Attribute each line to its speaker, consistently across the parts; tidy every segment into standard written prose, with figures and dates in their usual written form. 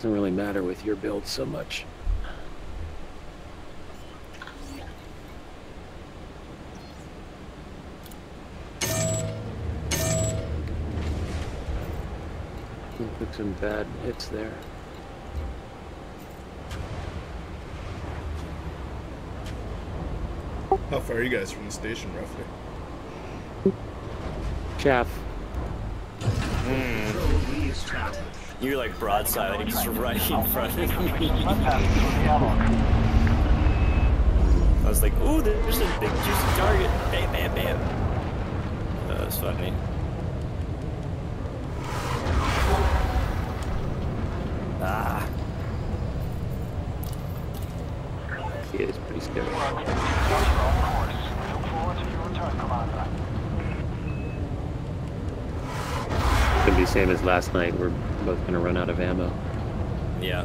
Speaker 1: Doesn't really matter with your build so much. Took some bad hits there.
Speaker 2: How far are you guys from the station, roughly?
Speaker 1: Chaff.
Speaker 3: You're like broadside, like just right in front of me. I was like, ooh, there's a big juicy target. Bam, bam, bam. That was funny. Ah.
Speaker 1: Yeah, it's pretty scary. It's gonna be the same as last night. We're both gonna run out of ammo.
Speaker 3: Yeah.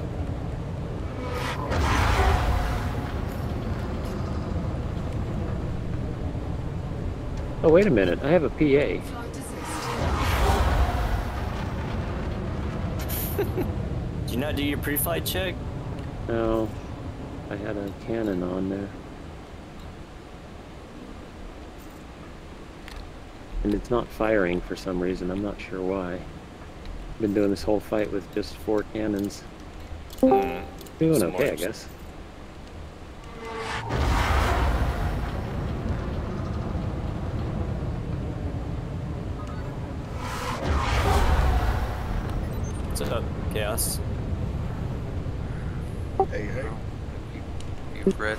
Speaker 1: Oh, wait a minute. I have a PA.
Speaker 3: Did you not do your pre-flight check?
Speaker 1: No, I had a cannon on there. And it's not firing for some reason. I'm not sure why. Been doing this whole fight with just 4 cannons. Doing okay, I guess.
Speaker 3: What's up, Chaos?
Speaker 2: Hey, hey.
Speaker 4: You've read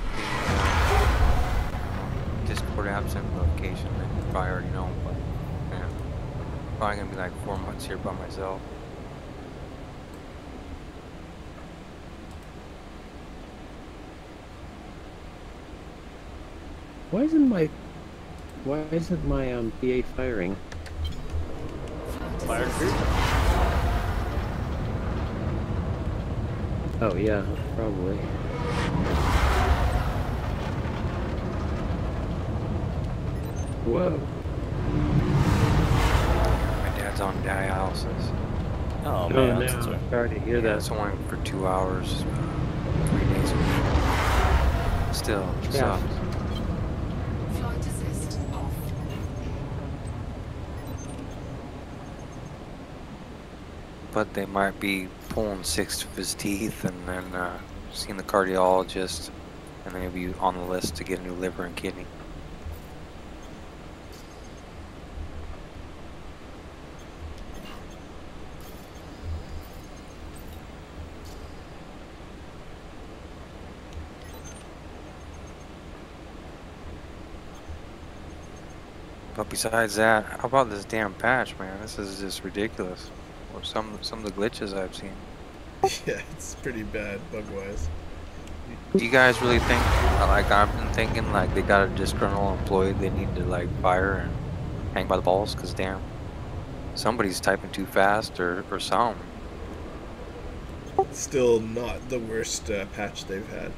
Speaker 4: the Discord absent notification that you probably already know, but yeah, probably gonna be like 4 months here by myself.
Speaker 1: Why isn't my PA firing?
Speaker 3: Fire crew?
Speaker 1: Oh yeah, probably. Whoa.
Speaker 4: My dad's on dialysis.
Speaker 3: Oh
Speaker 1: Oh
Speaker 3: man,
Speaker 1: no,
Speaker 3: I'm sorry.
Speaker 1: sorry to hear
Speaker 4: Yeah,
Speaker 1: that.
Speaker 4: it's only for 2 hours, 3 days a week. Still, it
Speaker 1: Yeah.
Speaker 4: sucks.
Speaker 5: Flight assist off.
Speaker 4: But they might be pulling 6 of his teeth and then seeing the cardiologist, and then he'll be on the list to get a new liver and kidney. But besides that, how about this damn patch, man? This is just ridiculous. Or some of the glitches I've seen.
Speaker 2: Yeah, it's pretty bad bug-wise.
Speaker 4: Do you guys really think, like I've been thinking, like they got a disgruntled employee they need to like fire and hang by the balls? Cause damn, somebody's typing too fast or something.
Speaker 2: Still not the worst patch they've had.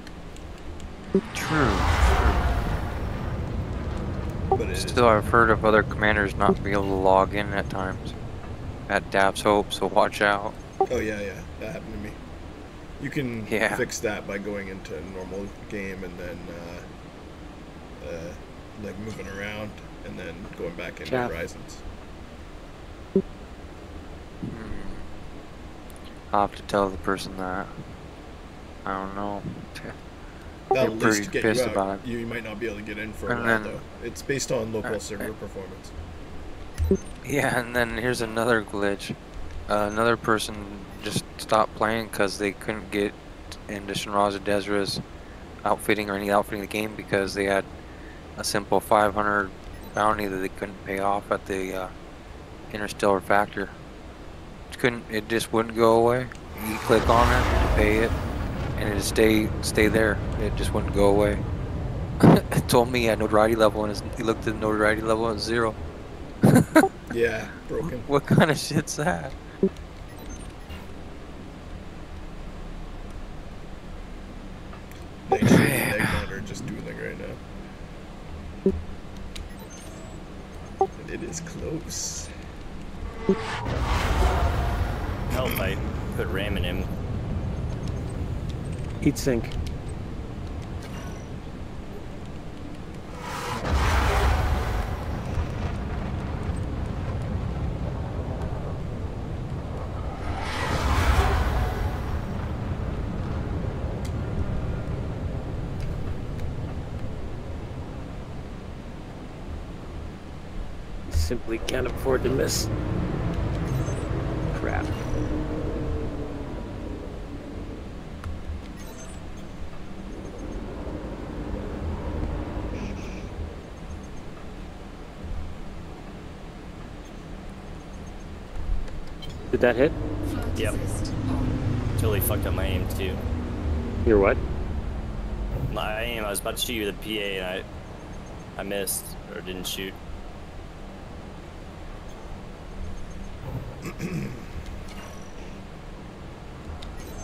Speaker 4: True.
Speaker 2: But it is.
Speaker 4: Still, I've heard of other commanders not being able to log in at times. At Daps Hope, so watch out.
Speaker 2: Oh yeah, yeah, that happened to me. You can fix that by going into a normal game and then like moving around and then going back into Horizons.
Speaker 4: I'll have to tell the person that. I don't know.
Speaker 2: That'll at least get
Speaker 4: pissed
Speaker 2: you out.
Speaker 4: About it.
Speaker 2: You might not be able to get in for a while though. It's based on local server performance.
Speaker 4: Yeah, and then here's another glitch. Another person just stopped playing because they couldn't get into Shinraza Desra's outfitting or any outfitting in the game because they had a simple 500 bounty that they couldn't pay off at the Interstellar Factor. It just wouldn't go away. You click on it to pay it, and it'd stay there. It just wouldn't go away. It told me he had notoriety level, and he looked at the notoriety level at 0.
Speaker 2: Yeah, broken.
Speaker 4: What kind of shit's that?
Speaker 2: Make sure the egg monitor just doing like right now. And it is close.
Speaker 3: Help, I put ram in him.
Speaker 1: Heat sink. Simply can't afford to miss. Crap. Did that hit?
Speaker 3: Yep. Totally fucked up my aim too.
Speaker 1: Your what?
Speaker 3: My aim, I was about to shoot you with a PA and I missed or didn't shoot.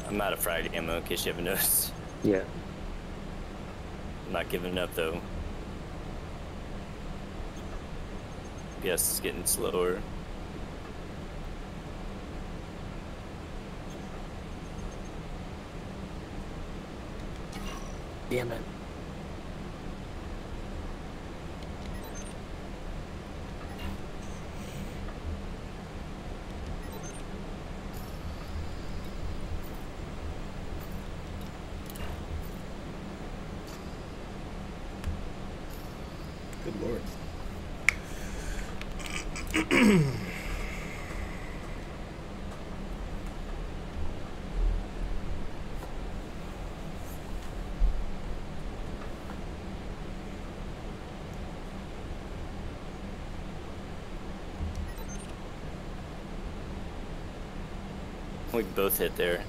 Speaker 3: I'm out of frag ammo in case you haven't noticed.
Speaker 1: Yeah.
Speaker 3: I'm not giving up though. PS is getting slower.
Speaker 1: Damn it.
Speaker 2: Good lord.
Speaker 3: We both hit there.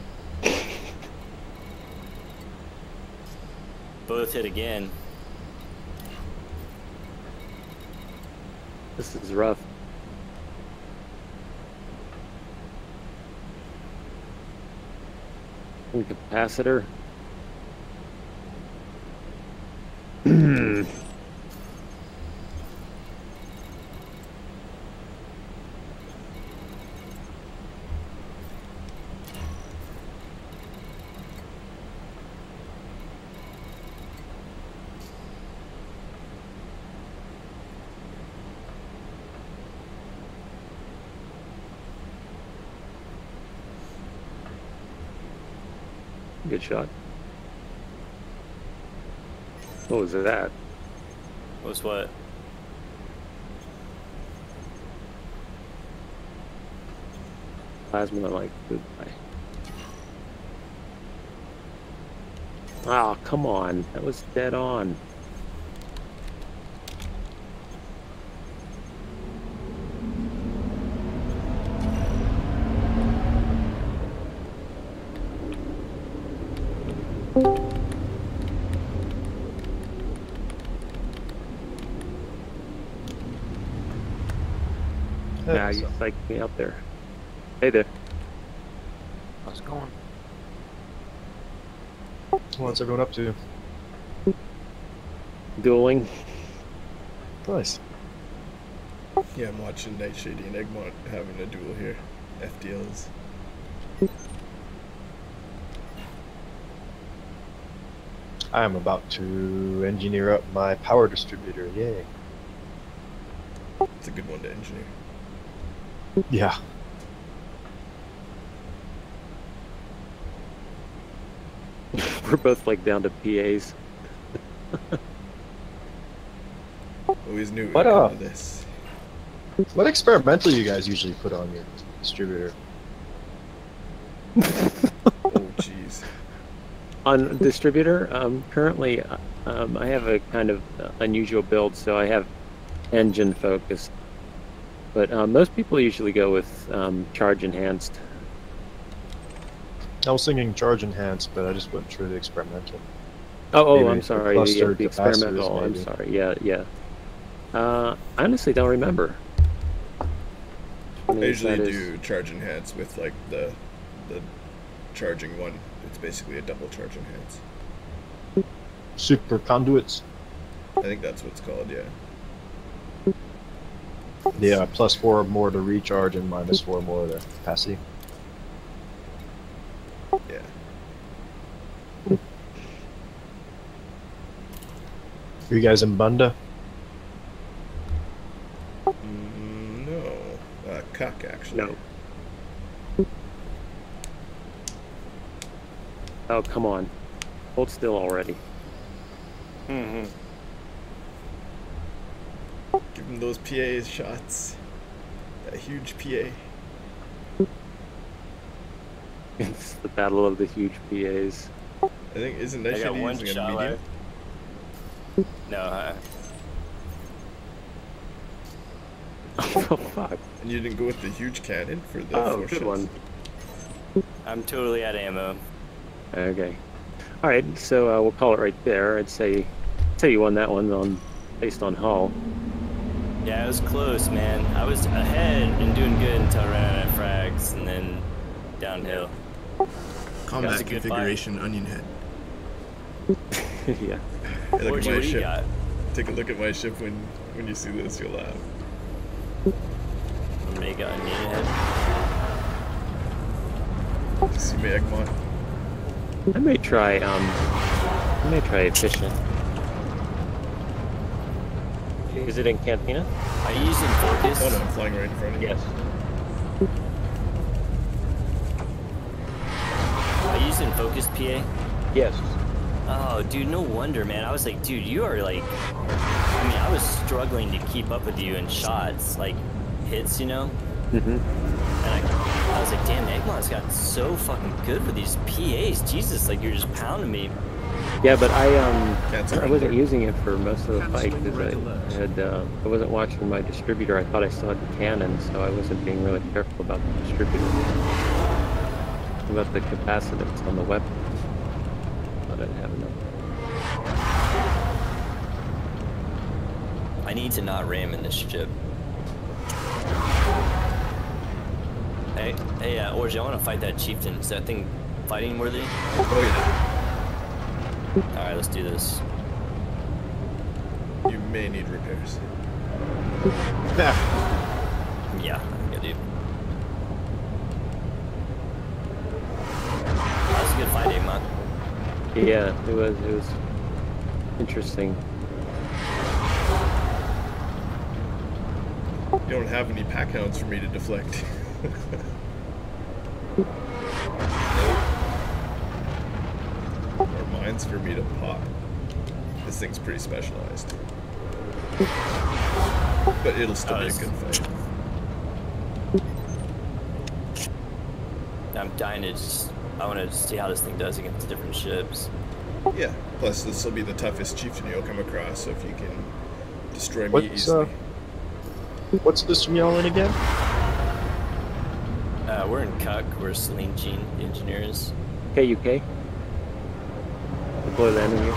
Speaker 3: Both hit again.
Speaker 1: This is rough. Capacitor. Good shot. What was that?
Speaker 3: Was what?
Speaker 1: Plasma like goodbye. Oh, come on. That was dead on. Nah, you psyched me out there. Hey there.
Speaker 4: How's it going?
Speaker 6: What's everyone up to?
Speaker 1: Dueling.
Speaker 6: Nice.
Speaker 2: Yeah, I'm watching Nightshady and Egmont having a duel here. FDLs.
Speaker 6: I am about to engineer up my power distributor. Yay.
Speaker 2: It's a good one to engineer.
Speaker 6: Yeah.
Speaker 1: We're both like down to PAs.
Speaker 2: Always knew
Speaker 6: What,
Speaker 2: we'd come to this.
Speaker 6: What experimental you guys usually put on your distributor?
Speaker 2: Oh, jeez.
Speaker 1: On distributor, currently I have a kind of unusual build, so I have engine focused. But most people usually go with charge enhanced.
Speaker 6: I was thinking charge enhanced, but I just went through the experimental.
Speaker 1: Oh,
Speaker 6: Maybe
Speaker 1: I'm
Speaker 6: the
Speaker 1: sorry.
Speaker 6: clustered
Speaker 1: The experimental.
Speaker 6: capacitors,
Speaker 1: I'm
Speaker 6: maybe.
Speaker 1: sorry. Yeah. I honestly don't remember.
Speaker 2: I usually do charge enhance with like the charging one. It's basically a double charge enhance.
Speaker 6: Super conduits.
Speaker 2: I think that's what it's called, yeah.
Speaker 6: Yeah, +4 more to recharge and -4 more to capacity.
Speaker 2: Yeah.
Speaker 6: you guys in Bunda?
Speaker 2: No. Cuck, actually.
Speaker 1: No. Oh, come on. Hold still already.
Speaker 3: Mm-hmm.
Speaker 2: Give him those PA shots. That huge PA.
Speaker 1: It's the battle of the huge PAs.
Speaker 2: I think, isn't that
Speaker 3: I got
Speaker 2: shit
Speaker 3: one
Speaker 2: using a
Speaker 3: shot
Speaker 2: medium?
Speaker 3: left. No,
Speaker 1: Oh, fuck.
Speaker 2: And you didn't go with the huge cannon for the
Speaker 1: Oh,
Speaker 2: 4
Speaker 1: good
Speaker 2: shots?
Speaker 1: one.
Speaker 3: I'm totally out of ammo.
Speaker 1: Okay. All right, so we'll call it right there. I'd say you won that one based on hull.
Speaker 3: Yeah, it was close, man. I was ahead and doing good until I ran out of frags, and then downhill.
Speaker 2: Combat
Speaker 3: That's a good
Speaker 2: configuration, onion head.
Speaker 1: Yeah.
Speaker 2: Hey, look
Speaker 3: Orgy,
Speaker 2: at my
Speaker 3: what do you
Speaker 2: ship.
Speaker 3: got?
Speaker 2: Take a look at my ship when you see this, you'll laugh.
Speaker 3: Omega onion head.
Speaker 2: You see my Egmont?
Speaker 1: I may try efficient. Is it in Cantina?
Speaker 3: Are you using focus?
Speaker 2: Oh no, I'm flying right in front of you.
Speaker 1: Yes.
Speaker 3: Are you using focus PA?
Speaker 1: Yes.
Speaker 3: Oh, dude, no wonder, man. I was like, dude, you are like... I mean, I was struggling to keep up with you in shots, like, hits, you know?
Speaker 1: Mm-hmm.
Speaker 3: And I was like, damn, Egmont's got so fucking good with these PAs. Jesus, like, you're just pounding me.
Speaker 1: Yeah, but I
Speaker 2: Cancel.
Speaker 1: wasn't using it for most of the fight because I wasn't watching my distributor. I thought I still had the cannon, so I wasn't being really careful about the distributor. About the capacitance on the weapon. Thought I'd have enough.
Speaker 3: I need to not ram in this ship. Hey, Orgy, I want to fight that chieftain. Is that thing fighting worthy?
Speaker 2: Oh yeah.
Speaker 3: Alright, let's do this.
Speaker 2: You may need repairs.
Speaker 6: Yeah.
Speaker 3: Yeah, I do. That was a good fight, Egmont.
Speaker 1: Yeah, it was interesting.
Speaker 2: You don't have any pack hounds for me to deflect. Or mines for me to pop. This thing's pretty specialized. But it'll still be a good fight.
Speaker 3: I'm dying to just... I want to see how this thing does against different ships.
Speaker 2: Yeah. Plus, this will be the toughest chieftain you'll come across, so if you can destroy me
Speaker 6: What's
Speaker 2: easily.
Speaker 6: what's this from y'all in again?
Speaker 3: We're in Cuck. We're Celine Jean engineers.
Speaker 1: KUK. Deploy landing gear.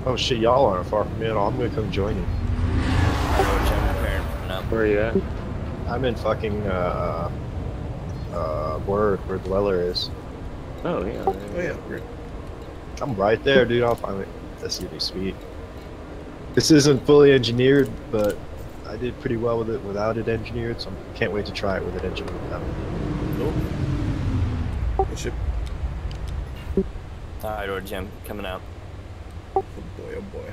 Speaker 6: Oh shit, y'all aren't far from me at all. I'm gonna come join you.
Speaker 1: Where are you at?
Speaker 6: I'm in fucking where Dweller is.
Speaker 1: Oh yeah.
Speaker 2: Oh yeah, great.
Speaker 6: I'm right there, dude. I'll find it. That's gonna be sweet. This isn't fully engineered, but I did pretty well with it without it engineered, so I can't wait to try it with it engineered now.
Speaker 2: Nope. What ship?
Speaker 3: Alright, Orgy, I'm coming out.
Speaker 2: Oh boy, oh boy.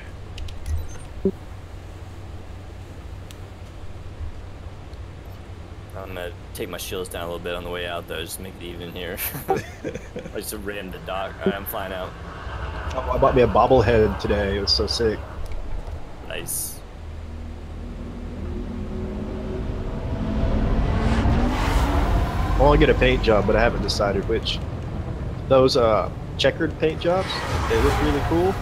Speaker 3: I'm gonna take my shields down a little bit on the way out, though, just to make it even here. I just ran the dock. Alright, I'm flying out.
Speaker 6: Oh, I bought me a bobblehead today. It was so sick.
Speaker 3: Nice.
Speaker 6: I want to get a paint job, but I haven't decided which. Those checkered paint jobs, they look really cool,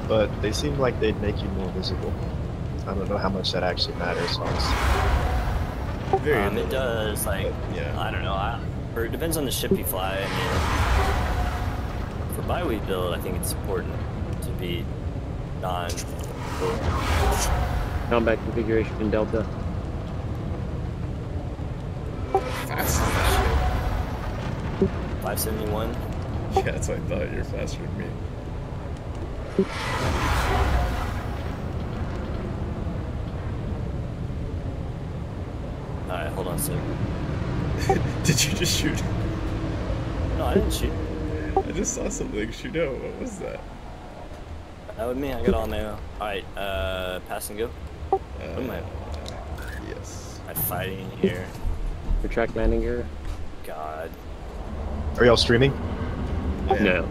Speaker 6: but they seem like they'd make you more visible. I don't know how much that actually matters, honestly.
Speaker 2: Very
Speaker 3: It does, like,
Speaker 2: yeah.
Speaker 3: I don't know. Or it depends on the ship you fly. I mean, for bi-week build, I think it's important to be non.
Speaker 1: Combat configuration Delta.
Speaker 2: Fast as that
Speaker 3: 571.
Speaker 2: shit. Yeah, that's what I thought. You're faster than me.
Speaker 3: Alright, hold on a sec.
Speaker 2: Did you just shoot?
Speaker 3: No, I didn't shoot.
Speaker 2: I just saw something. Shudo, what was that?
Speaker 3: That with me. I got all my ammo. All right, pass and go. What am I
Speaker 2: Yes.
Speaker 3: fighting here?
Speaker 1: Retract landing gear?
Speaker 3: God.
Speaker 6: Are y'all streaming?
Speaker 1: No.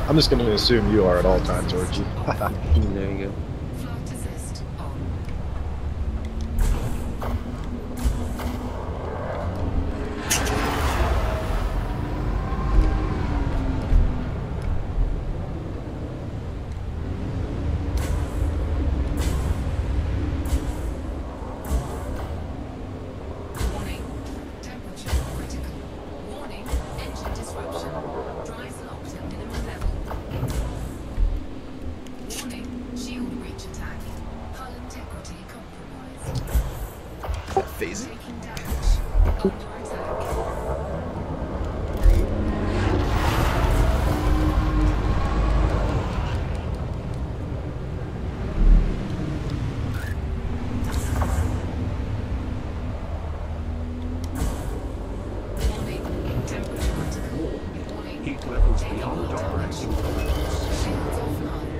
Speaker 6: I'm just gonna assume you are at all times, Orgy.
Speaker 1: There you go.
Speaker 5: Flight assist on. Warning. Temperature critical. Warning. Engine disruption. Drives locked at minimum level. Warning. Shield breach attack. Hull integrity compromised.
Speaker 2: That phasing?
Speaker 5: Taking damage. Under attack. Warning. Temperature critical. Warning.
Speaker 7: Heat levels
Speaker 5: Taking
Speaker 7: beyond
Speaker 5: hull damage.
Speaker 7: tolerance.
Speaker 5: Shields offline.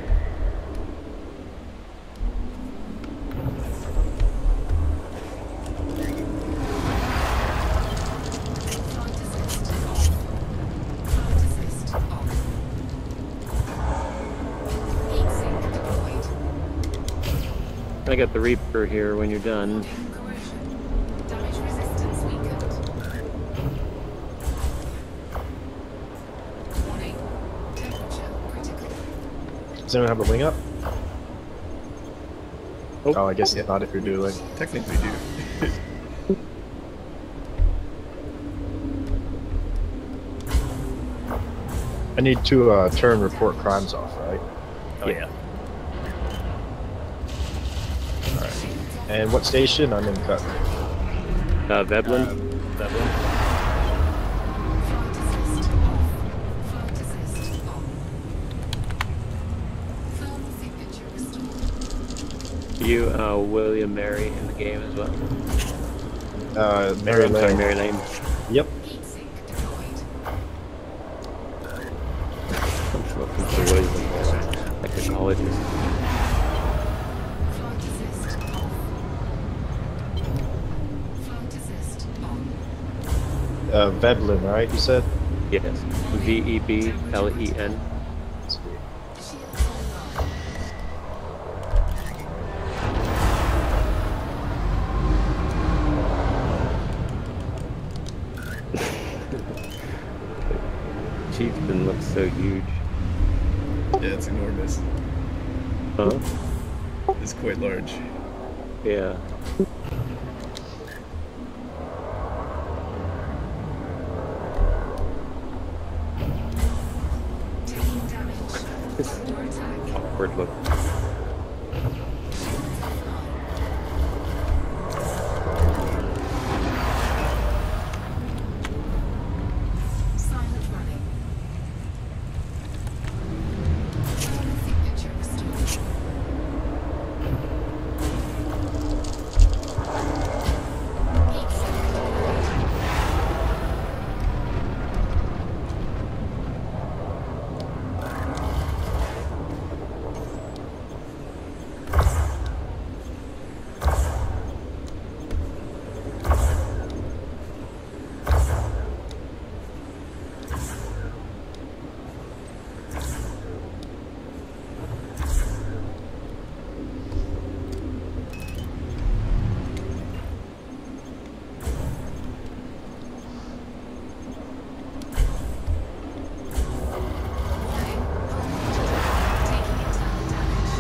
Speaker 5: Flight assist off. Flight assist off. Heat sink deployed.
Speaker 1: I got the Reaper here when you're done.
Speaker 5: Corrosion. Damage resistance weakened. Warning. Temperature critical.
Speaker 6: Does anyone have a wing up?
Speaker 1: Oh.
Speaker 6: Oh, I guess not if you're doing.
Speaker 2: Technically do.
Speaker 6: I need to turn report crimes off, right?
Speaker 3: Oh yeah.
Speaker 6: Alright. And what station? I'm in cut.
Speaker 1: Veblen?
Speaker 3: That one.
Speaker 5: Flight assist off. Flight assist on. Thermal signature restored.
Speaker 1: You, William Mary in the game as well?
Speaker 6: Mary
Speaker 1: I'm sorry,
Speaker 6: Lane.
Speaker 1: Mary Lane.
Speaker 6: Yep.
Speaker 5: Heat sink deployed.
Speaker 1: I'm looking for William Mary, like the colleges.
Speaker 5: Flight assist off. Flight assist on.
Speaker 6: Veblen, right? You said.
Speaker 1: Yes. Veblen.
Speaker 5: Shields online.
Speaker 1: Chieftain looks so huge.
Speaker 2: Yeah, it's enormous.
Speaker 1: Huh?
Speaker 2: It's quite large.
Speaker 1: Yeah.
Speaker 5: Taking damage. Under attack.
Speaker 1: Awkward look.
Speaker 5: Shields offline. Silent running. Thermal signature restored. Heat sink deployed. Warning. Taking internal damage.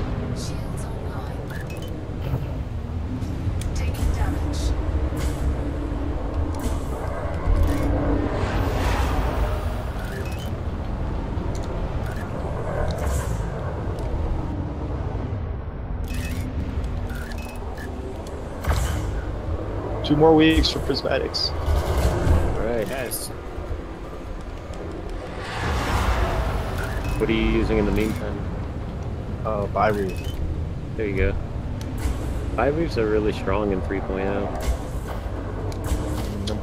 Speaker 5: Under attack. Shields online. Taking damage.
Speaker 6: Two more weeks for prismatics.
Speaker 1: Alright.
Speaker 3: Yes.
Speaker 1: What are you using in the meantime?
Speaker 6: Byrie.
Speaker 1: There you go. Fivers are really strong in 3.0.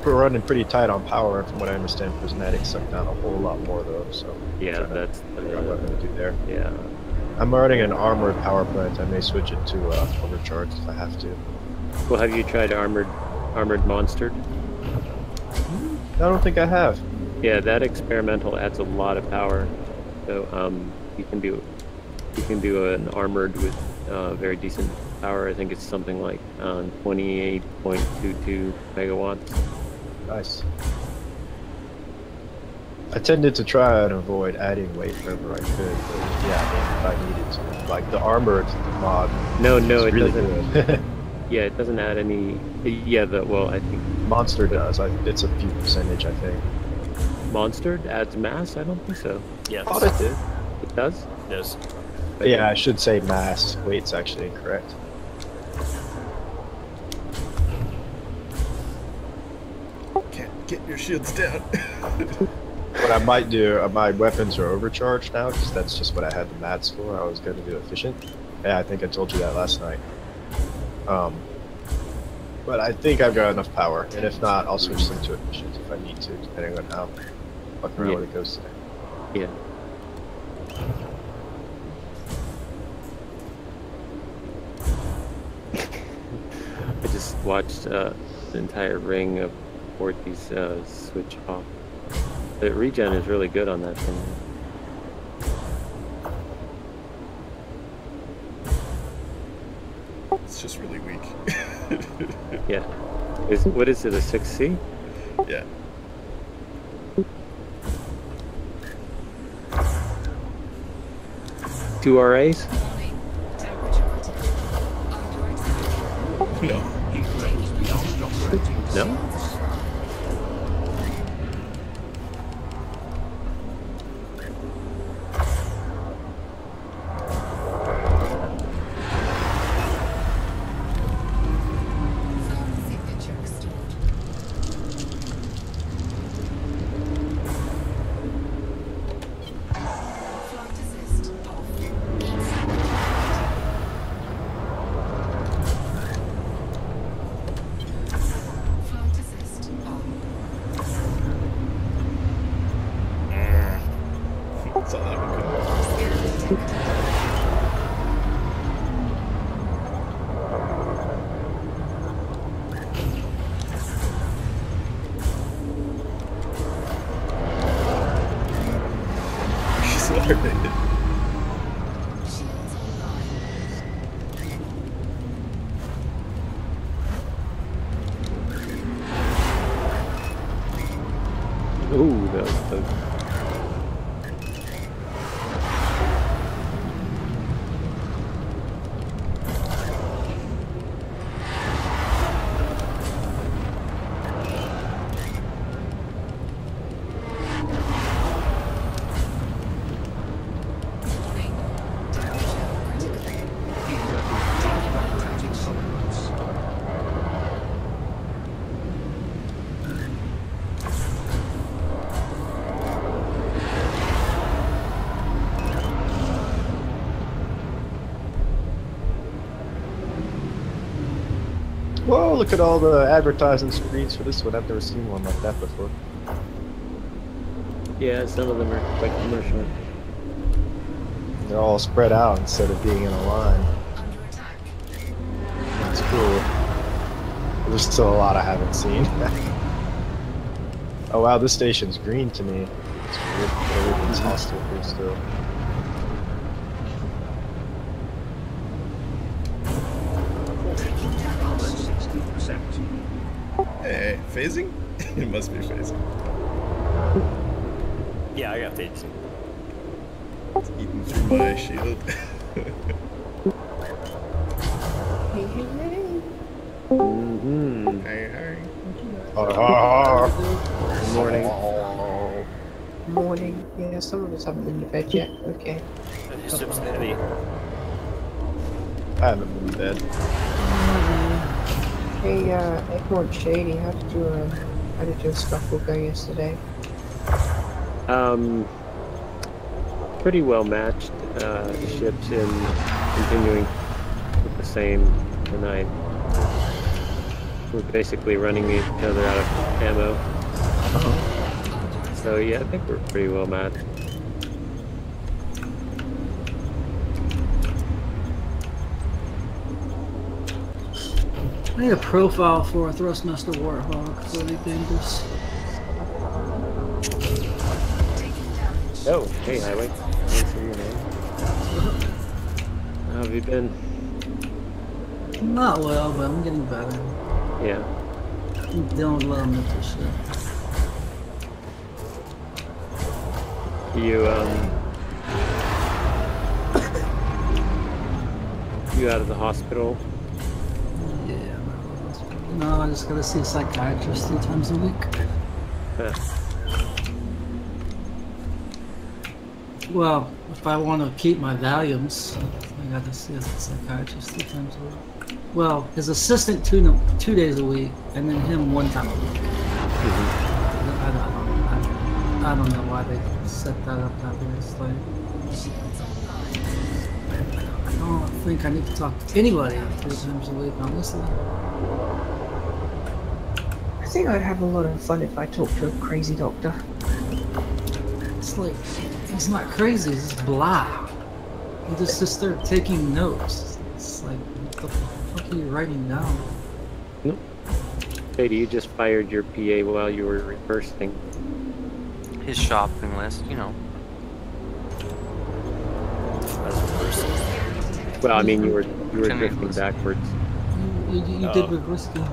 Speaker 6: running pretty tight on power, and from what I understand, prismatics suck down a whole lot more though. So
Speaker 1: Yeah,
Speaker 6: trying to
Speaker 1: that's
Speaker 6: figure out what I'm gonna do there.
Speaker 1: yeah.
Speaker 6: I'm running an armored power plant. I may switch it to overcharged if I have to.
Speaker 1: Well, have you tried armored monstered?
Speaker 6: I don't think I have.
Speaker 1: Yeah, that experimental adds a lot of power. So you can do an armored with very decent power. I think it's something like 28.22 megawatts.
Speaker 6: Nice. I tended to try and avoid adding weight wherever I could, but yeah, I mean, if I needed to. Like the armored mod.
Speaker 1: No,
Speaker 6: is
Speaker 1: it
Speaker 6: really
Speaker 1: doesn't.
Speaker 6: good.
Speaker 1: Yeah, it doesn't add any. Yeah, well, I think
Speaker 6: Monster does. It's a few percentage, I think.
Speaker 1: monstered adds mass. I don't think so.
Speaker 3: Yeah.
Speaker 6: Thought it did.
Speaker 1: It does.
Speaker 3: Yes.
Speaker 6: But yeah, I should say mass. Weight's actually incorrect.
Speaker 2: Can't get your shields down.
Speaker 6: What I might do, my weapons are overcharged now, because that's just what I had the mats for. I was going to do efficient. Yeah, I think I told you that last night. But I think I've got enough power, and if not, I'll switch them to efficient if I need to, depending on how fucking around it goes today.
Speaker 1: Yeah. I just watched the entire ring of Forties switch off. The regen is really good on that thing.
Speaker 2: It's just really weak.
Speaker 1: Yeah. What is it, a 6C?
Speaker 2: Yeah.
Speaker 1: Two RAs?
Speaker 5: Warning. Temperature critical. Under attack.
Speaker 2: No.
Speaker 1: No?
Speaker 5: Zone signature restored. Flight assist off. Heat seeker activated. Flight assist on.
Speaker 2: Saw that one coming.
Speaker 5: Scan detected.
Speaker 2: She's alerted.
Speaker 5: Shields online.
Speaker 1: Ooh, the
Speaker 5: Warning. Temperature critical.
Speaker 6: Whoa, look at all the advertising screens for this one. I've never seen one like that before.
Speaker 1: yeah, some of them are quite commercial.
Speaker 6: They're all spread out instead of being in a line.
Speaker 5: Under attack.
Speaker 6: That's cool. There's still a lot I haven't seen. Oh wow, this station's green to me. It's weird. Everything's hostile here still.
Speaker 2: Hey, phasing? It must be phasing.
Speaker 3: Yeah, I got fades.
Speaker 2: It's eating through my shield.
Speaker 1: Mm-hmm.
Speaker 2: Hey, hey.
Speaker 1: Good morning.
Speaker 7: Morning. Yeah, some of us haven't been to bed yet. Okay.
Speaker 3: His ship's heavy.
Speaker 6: I haven't been to bed.
Speaker 7: Hey, Echo Shady, how did your scuffle go yesterday?
Speaker 1: Pretty well matched. Ships in continuing with the same tonight. we're basically running each other out of ammo. So yeah, I think we're pretty well matched.
Speaker 8: I need a profile for a Thrustmaster Warthog. It's really dangerous.
Speaker 1: Oh, hey Highway. Nice to meet you, man. How have you been?
Speaker 8: Not well, but I'm getting better.
Speaker 1: Yeah.
Speaker 8: I'm dealing with a lot of mental shit.
Speaker 1: You out of the hospital?
Speaker 8: Yeah. No, I just gotta see a psychiatrist 3 times a week.
Speaker 1: Huh.
Speaker 8: Well, if I want to keep my Valiums, I gotta see a psychiatrist 3 times a week. Well, his assistant 2 days a week, and then him 1 time a week. I don't know why they set that up that way. It's like, I don't think I need to talk to anybody 3 times a week, honestly.
Speaker 7: I think I'd have a lot of fun if I talked to a crazy doctor.
Speaker 8: It's like, he's not crazy, he's just blah. He just sits there taking notes. It's like, what the fuck are you writing down?
Speaker 1: Nope. Hey, you just fired your PA while you were reversing.
Speaker 4: His shopping list, you know.
Speaker 1: Well, I mean, you were drifting backwards.
Speaker 8: You did reverse game.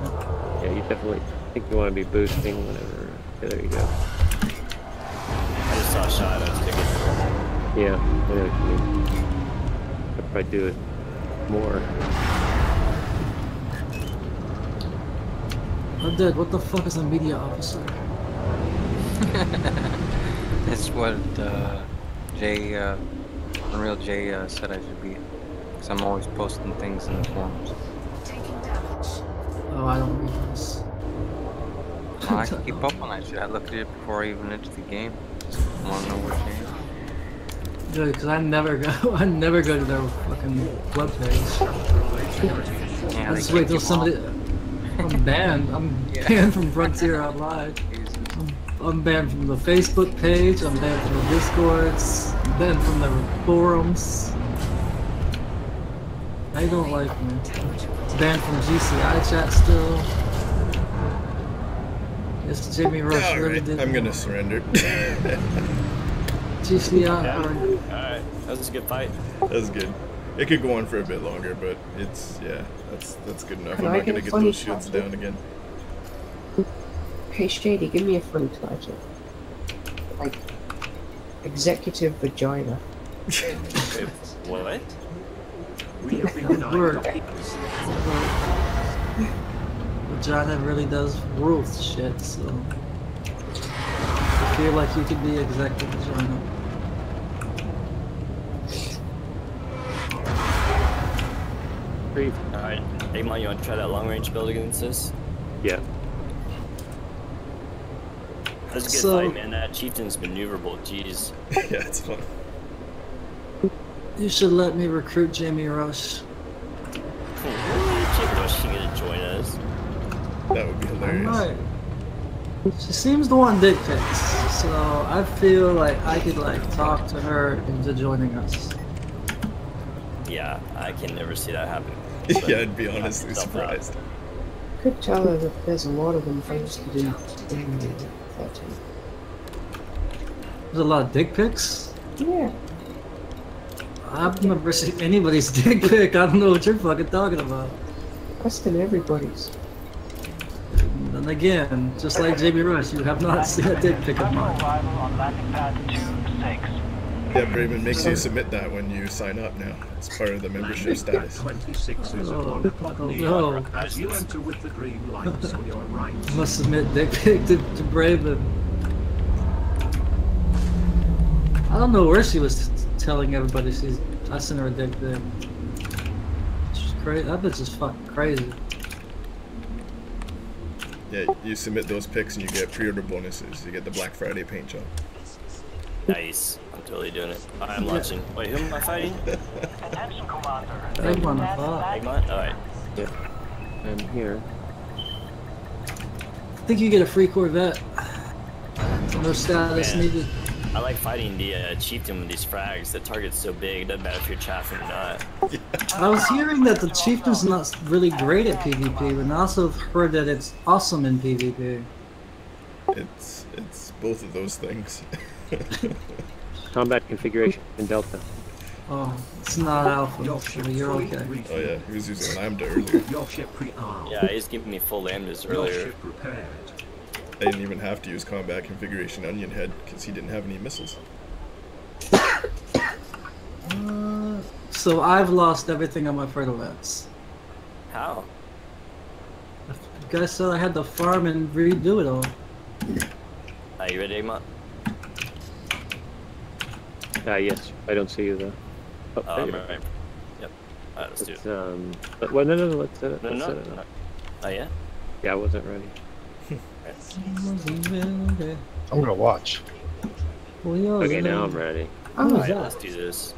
Speaker 1: Yeah, you definitely. I think you want to be boosting whenever. Okay, there you go.
Speaker 3: I just saw a shot. I was taking.
Speaker 1: Yeah, I know what you mean. I'd probably do it more.
Speaker 8: I'm dead. What the fuck is a media officer?
Speaker 4: That's what Unreal J said I should be. Because I'm always posting things in the forums.
Speaker 8: Oh, I don't read this.
Speaker 4: Well, I can keep up on that shit. I looked at it before I even entered the game. Just want to know what changed.
Speaker 8: Good, because I never go to their fucking webpage.
Speaker 4: Yeah,
Speaker 8: I just wait till somebody. I'm banned. I'm banned from Frontier Online. I'm banned from the Facebook page. I'm banned from the Discords. I'm banned from the forums. They don't like me. Banned from GCI chat still. Yes, Jimmy Rush really did.
Speaker 2: I'm gonna surrender.
Speaker 8: GCI.
Speaker 3: Alright, that was a good fight.
Speaker 2: That was good. It could go on for a bit longer, but it's that's good enough.
Speaker 7: Can
Speaker 2: I'm
Speaker 7: I
Speaker 2: not
Speaker 7: get
Speaker 2: gonna
Speaker 7: a
Speaker 2: get
Speaker 7: funny
Speaker 2: those shields
Speaker 7: title?
Speaker 2: down again.
Speaker 7: Hey Shady, give me a funny title. Like, Executive Vagina.
Speaker 3: What?
Speaker 8: Word. Vagina really does rule shit, so I feel like you could be executive vagina.
Speaker 3: Alright, Eggmont, you want to try that long range build against this?
Speaker 1: Yeah.
Speaker 3: That was a good
Speaker 8: So-
Speaker 3: fight, man. That chieftain's maneuverable, jeez.
Speaker 2: Yeah, it's fun.
Speaker 8: You should let me recruit Jamie Rush.
Speaker 3: Chief Rush, you gonna join us?
Speaker 2: That would be
Speaker 8: I
Speaker 2: hilarious.
Speaker 8: might. She seems to want dick pics, so I feel like I could talk to her into joining us.
Speaker 3: Yeah, I can never see that happen.
Speaker 2: Yeah, I'd be honestly surprised.
Speaker 7: Could tell her that there's a lot of them posted in the 13.
Speaker 8: There's a lot of dick pics.
Speaker 7: Yeah.
Speaker 8: I've never seen anybody's dick pic. I don't know what you're fucking talking about.
Speaker 7: That's than everybody's.
Speaker 8: And then again, just like Jamie Rush, you have not seen a dick pic of mine.
Speaker 2: Yeah, Braben makes you submit that when you sign up now. It's part of the membership status.
Speaker 9: 26 is
Speaker 8: Oh,
Speaker 9: upon properly
Speaker 8: no.
Speaker 9: as you enter with the green lights on your right.
Speaker 8: Must submit dick pic to Braben. I don't know where she was telling everybody I sent her a dick pic. She's crazy. That bitch is fucking crazy.
Speaker 2: Yeah, you submit those pics and you get pre-order bonuses. You get the Black Friday paint job.
Speaker 3: Nice. I'm totally doing it. I'm launching. Wait, who am I fighting?
Speaker 8: Eggman, I thought.
Speaker 3: Eggmont? Alright.
Speaker 1: Yeah. I'm here.
Speaker 8: think you get a free Corvette. No status
Speaker 3: Man.
Speaker 8: needed.
Speaker 3: I like fighting the chieftain with these frags. The target's so big, it doesn't matter if you're chaffing or not.
Speaker 8: I was hearing that the chieftain's not really great at PvP, but I also heard that it's awesome in PvP.
Speaker 2: It's both of those things.
Speaker 1: Combat configuration in Delta.
Speaker 8: Oh, it's not alpha,
Speaker 9: Your
Speaker 8: so
Speaker 9: ship
Speaker 8: you're
Speaker 9: fully
Speaker 8: okay.
Speaker 9: refueled.
Speaker 2: Oh yeah, he was using Lambda earlier.
Speaker 9: Your ship pre-armed.
Speaker 3: Yeah, he's giving me full lambdas
Speaker 9: Your
Speaker 3: earlier.
Speaker 9: ship repaired.
Speaker 2: I didn't even have to use combat configuration Onion Head because he didn't have any missiles.
Speaker 8: So I've lost everything on my Friendlist.
Speaker 3: How?
Speaker 8: The guy said I had to farm and redo it all.
Speaker 3: Are you ready, Eggmont?
Speaker 1: Yes, I don't see you though. Oh, there
Speaker 3: I'm
Speaker 1: you are.
Speaker 3: right. Yep. Alright, let's do
Speaker 1: Let's,
Speaker 3: it.
Speaker 1: but, well, no, let's set it.
Speaker 3: No,
Speaker 1: let's
Speaker 3: no.
Speaker 1: set it up.
Speaker 3: Oh, yeah?
Speaker 1: Yeah, I wasn't ready.
Speaker 6: I'm gonna watch.
Speaker 1: Okay, now I'm ready.
Speaker 8: Who was
Speaker 3: Alright,
Speaker 8: that?
Speaker 3: let's do this.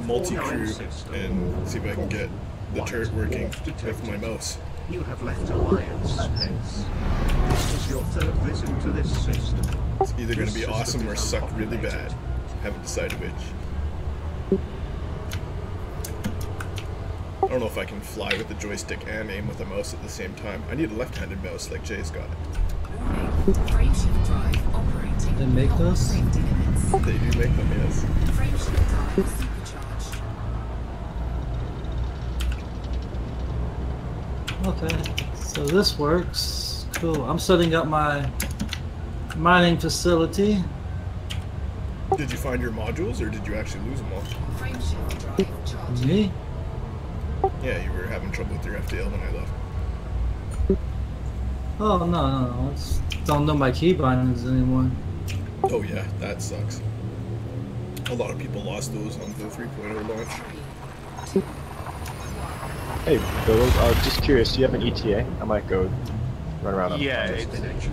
Speaker 2: multi-crew and see if I can get the turret working with my mouse.
Speaker 9: You have left Alliance space. This is your third visit to this system.
Speaker 2: It's either going to be awesome or suck really bad. Haven't decided which. I don't know if I can fly with the joystick and aim with a mouse at the same time. I need a left-handed mouse like Jay's got.
Speaker 5: Frameshift drive operating.
Speaker 8: They make those?
Speaker 5: Safety limits.
Speaker 2: They do make them, yes.
Speaker 5: Frameshift drive supercharged.
Speaker 8: Okay, so this works. Cool. I'm setting up my mining facility.
Speaker 2: Did you find your modules, or did you actually lose them all?
Speaker 5: Frameshift drive charging.
Speaker 8: Me?
Speaker 2: Yeah, you were having trouble with your FTL when I left.
Speaker 8: Oh, no. I just don't know my key bindings anymore.
Speaker 2: Oh yeah, that sucks. A lot of people lost those on the 3.0 launch.
Speaker 6: Hey, Bill, just curious, do you have an ETA? I might go run around on
Speaker 10: Yeah,
Speaker 6: this.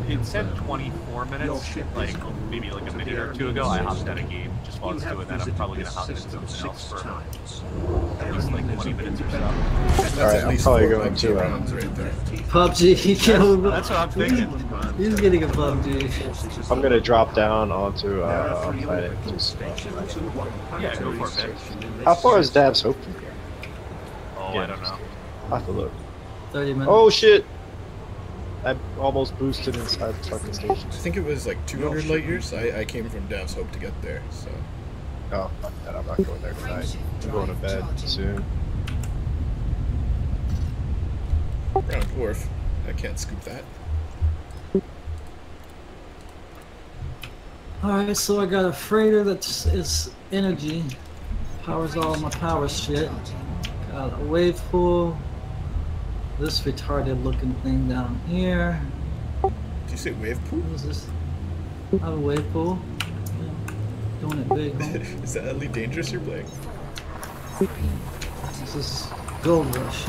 Speaker 10: it said 24 minutes, like maybe like a minute or two ago. I hopped out of game just while it's doing that. I'm probably gonna hop into something else for at least like 20 minutes or so.
Speaker 2: That's
Speaker 6: Alright,
Speaker 2: at
Speaker 6: I'm
Speaker 2: least
Speaker 6: probably
Speaker 2: 4
Speaker 6: going
Speaker 2: PUBG
Speaker 6: to
Speaker 2: rounds right there.
Speaker 8: PUBG. Yo,
Speaker 10: That's what I'm thinking.
Speaker 8: he's getting a PUBG.
Speaker 6: I'm gonna drop down onto a planet. Just,
Speaker 10: Yeah, go for it, man.
Speaker 6: how far is Dab's Hope from here?
Speaker 10: Oh, I don't know.
Speaker 6: I'll have to look.
Speaker 8: 30 minutes.
Speaker 6: Oh shit! I almost boosted inside the fucking station.
Speaker 2: I think it was like 200 light years. I came from Dav's Hope to get there, so.
Speaker 6: Oh, fuck that, I'm not going there tonight. I'm going to bed soon.
Speaker 2: Brown dwarf. I can't scoop that.
Speaker 8: Alright, so I got a freighter that is energy. Powers all my power shit. Got a wave pool. This retarded looking thing down here.
Speaker 2: Did you say wave pool?
Speaker 8: What is this? I have a wave pool. Yeah. Doing it big, huh?
Speaker 2: Is that Elite Dangerous you're playing?
Speaker 8: This is Gold Rush.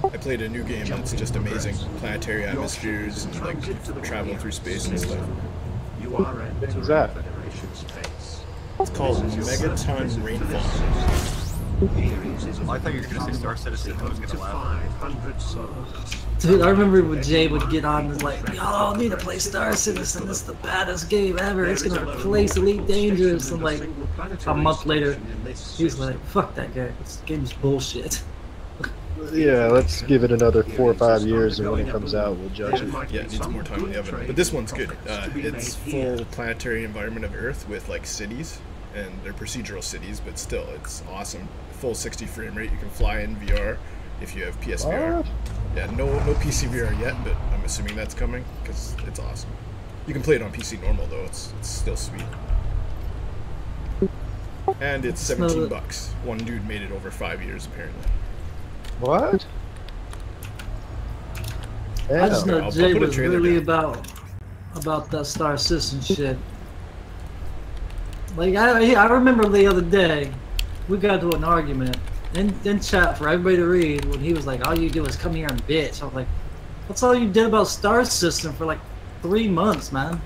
Speaker 2: I played a new game that's just amazing. Planetary atmospheres and like traveling through space and stuff.
Speaker 9: You are at
Speaker 6: What's that?
Speaker 9: Federation space.
Speaker 2: It's called Megaton Rainfall.
Speaker 10: I thought you were gonna say Star Citizen. I was gonna laugh.
Speaker 9: 500 souls.
Speaker 8: Dude, I remember when Jay would get on and like, yo, I need to play Star Citizen. This is the baddest game ever. It's gonna replace Elite Dangerous. And like, a month later, he's like, fuck that guy. This game's bullshit.
Speaker 6: Yeah, let's give it another 4 or 5 years, and when it comes out, we'll judge it.
Speaker 2: Yeah, it needs more time in the oven. But this one's good. It's full planetary environment of Earth with like cities, and they're procedural cities, but still, it's awesome. Full 60 frame rate. You can fly in VR if you have PSVR.
Speaker 6: What?
Speaker 2: Yeah, no PC VR yet, but I'm assuming that's coming because it's awesome. You can play it on PC normal though. It's still sweet. And it's 17 bucks. One dude made it over 5 years apparently.
Speaker 6: What?
Speaker 8: I just know
Speaker 2: I'll
Speaker 8: Jay
Speaker 2: put a
Speaker 8: was
Speaker 2: trailer
Speaker 8: really
Speaker 2: down.
Speaker 8: about that Star Citizen shit. Like I remember the other day, we got to an argument in chat for everybody to read when he was like, "All you do is come here and bitch." I was like, "That's all you did about Star System for like 3 months, man."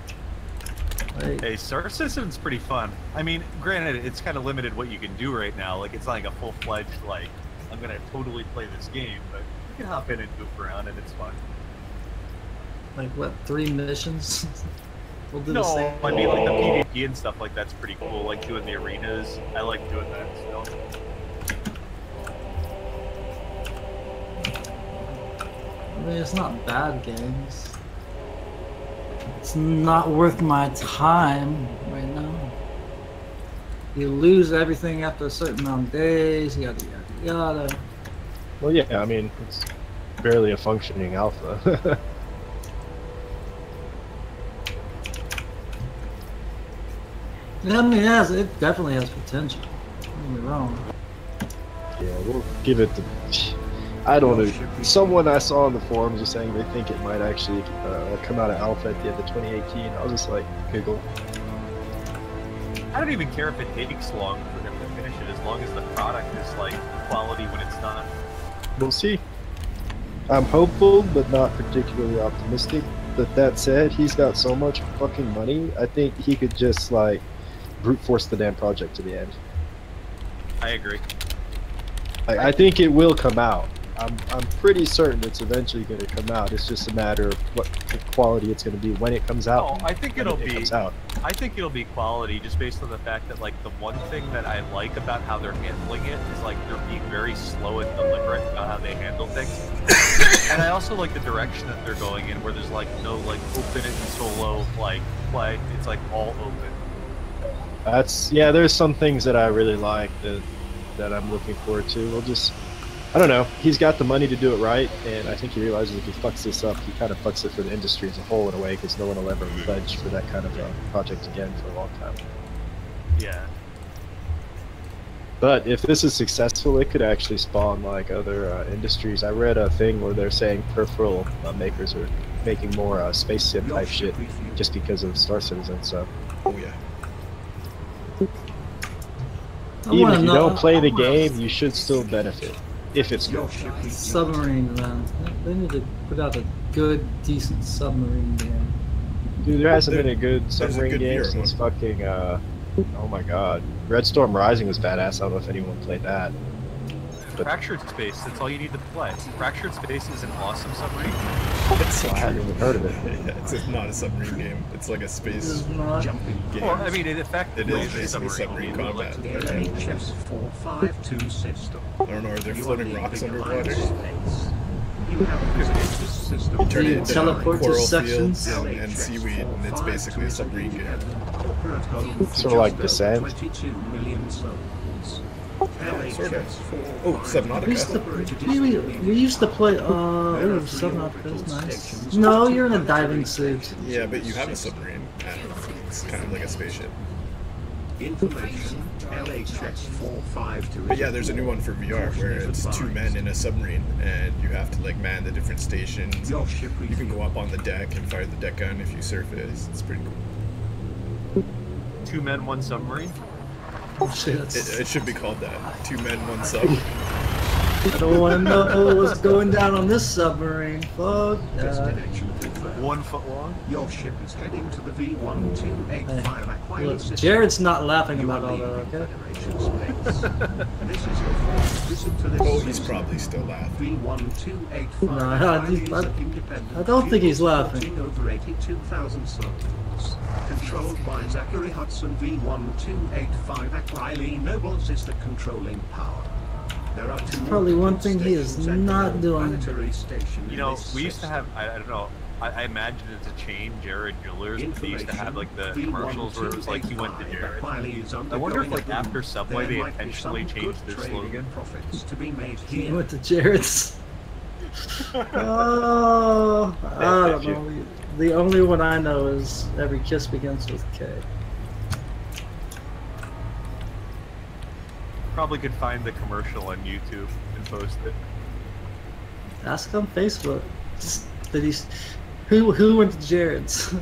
Speaker 8: Like,
Speaker 10: Hey, Star Citizen's pretty fun. I mean, granted, it's kind of limited what you can do right now. Like, it's not like a full-fledged, like, I'm gonna totally play this game, but you can hop in and goof around and it's fun.
Speaker 8: like what? 3 missions? We'll do the
Speaker 10: No,
Speaker 8: same.
Speaker 10: I mean, like, the PvP and stuff like that's pretty cool. Like, doing the arenas. I like doing that still.
Speaker 8: I mean, it's not bad games. It's not worth my time right now. You lose everything after a certain amount of days, yada yada yada.
Speaker 6: Well, yeah, I mean, it's barely a functioning alpha.
Speaker 8: Yeah, I mean, it definitely has potential. Don't get me wrong.
Speaker 6: Yeah, we'll give it the... I don't know. Someone I saw on the forums was saying they think it might actually come out of alpha at the end of 2018. I was just like, giggle.
Speaker 10: I don't even care if it takes long for them to finish it, as long as the product is, like, quality when it's done.
Speaker 6: We'll see. I'm hopeful, but not particularly optimistic. That said, he's got so much fucking money. I think he could just like brute force the damn project to the end.
Speaker 10: I agree.
Speaker 6: I think it will come out. I'm pretty certain it's eventually going to come out. It's just a matter of what quality it's going to be when it comes out.
Speaker 10: Oh, I think it'll be.
Speaker 6: Comes out.
Speaker 10: I think it'll be quality, just based on the fact that like the one thing that I like about how they're handling it is like they're being very slow and deliberate about how they handle things. And I also like the direction that they're going in, where there's like no like open and solo like play. It's like all open.
Speaker 6: Yeah. There's some things that I really like that I'm looking forward to. We'll just. I don't know. He's got the money to do it right, and I think he realizes if he fucks this up, he kind of fucks it for the industry as a whole in a way, because no one will ever pledge for that kind of project again for a long time.
Speaker 10: Yeah.
Speaker 6: But if this is successful, it could actually spawn like other industries. I read a thing where they're saying peripheral makers are making more space sim type shit just because of Star Citizen. So.
Speaker 2: Oh yeah.
Speaker 6: Even if you don't play the game, you should still benefit. If it's good.
Speaker 8: Submarine, man. They need to put out a good, decent submarine game.
Speaker 6: Dude, there hasn't been a good submarine game since fucking, oh my god. Red Storm Rising was badass. I don't know if anyone played that. But
Speaker 10: Fractured Space, that's all you need to play. Fractured Space is an awesome submarine.
Speaker 6: I hadn't even heard of it.
Speaker 2: Yeah, it's not a submarine game. It's like a space jumping game.
Speaker 10: Well, I mean, it effectively
Speaker 2: is basically submarine combat.
Speaker 9: HS452 system.
Speaker 2: I don't know, are there floating rocks underwater?
Speaker 9: You have visited this system.
Speaker 2: You turn it into
Speaker 8: teleport to
Speaker 2: coral
Speaker 8: sections?
Speaker 2: fields and seaweed, and it's basically a submarine game.
Speaker 6: Sort of like Descent.
Speaker 9: 22 million souls.
Speaker 2: Sort of. Oh, Subnautica.
Speaker 8: We used to play, Subnautica is nice. No, you're in a diving suit.
Speaker 2: Yeah, but you have a submarine. It's kind of like a spaceship.
Speaker 9: Information LHX452.
Speaker 2: But yeah, there's a new one for VR where it's 2 men in a submarine and you have to like man the different stations. You can go up on the deck and fire the deck gun if you surface. It's pretty cool.
Speaker 10: 2 men, 1 submarine?
Speaker 2: It should be called that. 2 men, 1 sub.
Speaker 8: I don't want to know what's going down on this submarine. Fuck that.
Speaker 10: 1 foot long?
Speaker 9: Your ship is heading to the V1285 Aquila system.
Speaker 8: Jared's not laughing about all that, okay?
Speaker 9: This is your first visit to this
Speaker 2: Oh, he's probably still laughing.
Speaker 9: V1285
Speaker 8: No, I don't think he's laughing.
Speaker 9: Over 82,000 souls. Controlled by Zachary Hudson V1285 Aquila Noble Sister controlling power. There are
Speaker 8: probably one thing he is not doing.
Speaker 10: You know, we used to have, I don't know, I imagine it's a chain, Jared Jewelers, but they used to have like the commercials where it was like he went to Jared. I wonder if like after Subway they intentionally changed their slogan.
Speaker 8: He went to Jared's. Oh, I don't know. The only one I know is Every Kiss Begins with K.
Speaker 10: Probably could find the commercial on YouTube and post it.
Speaker 8: Ask on Facebook. Did he? Who went to Jared's?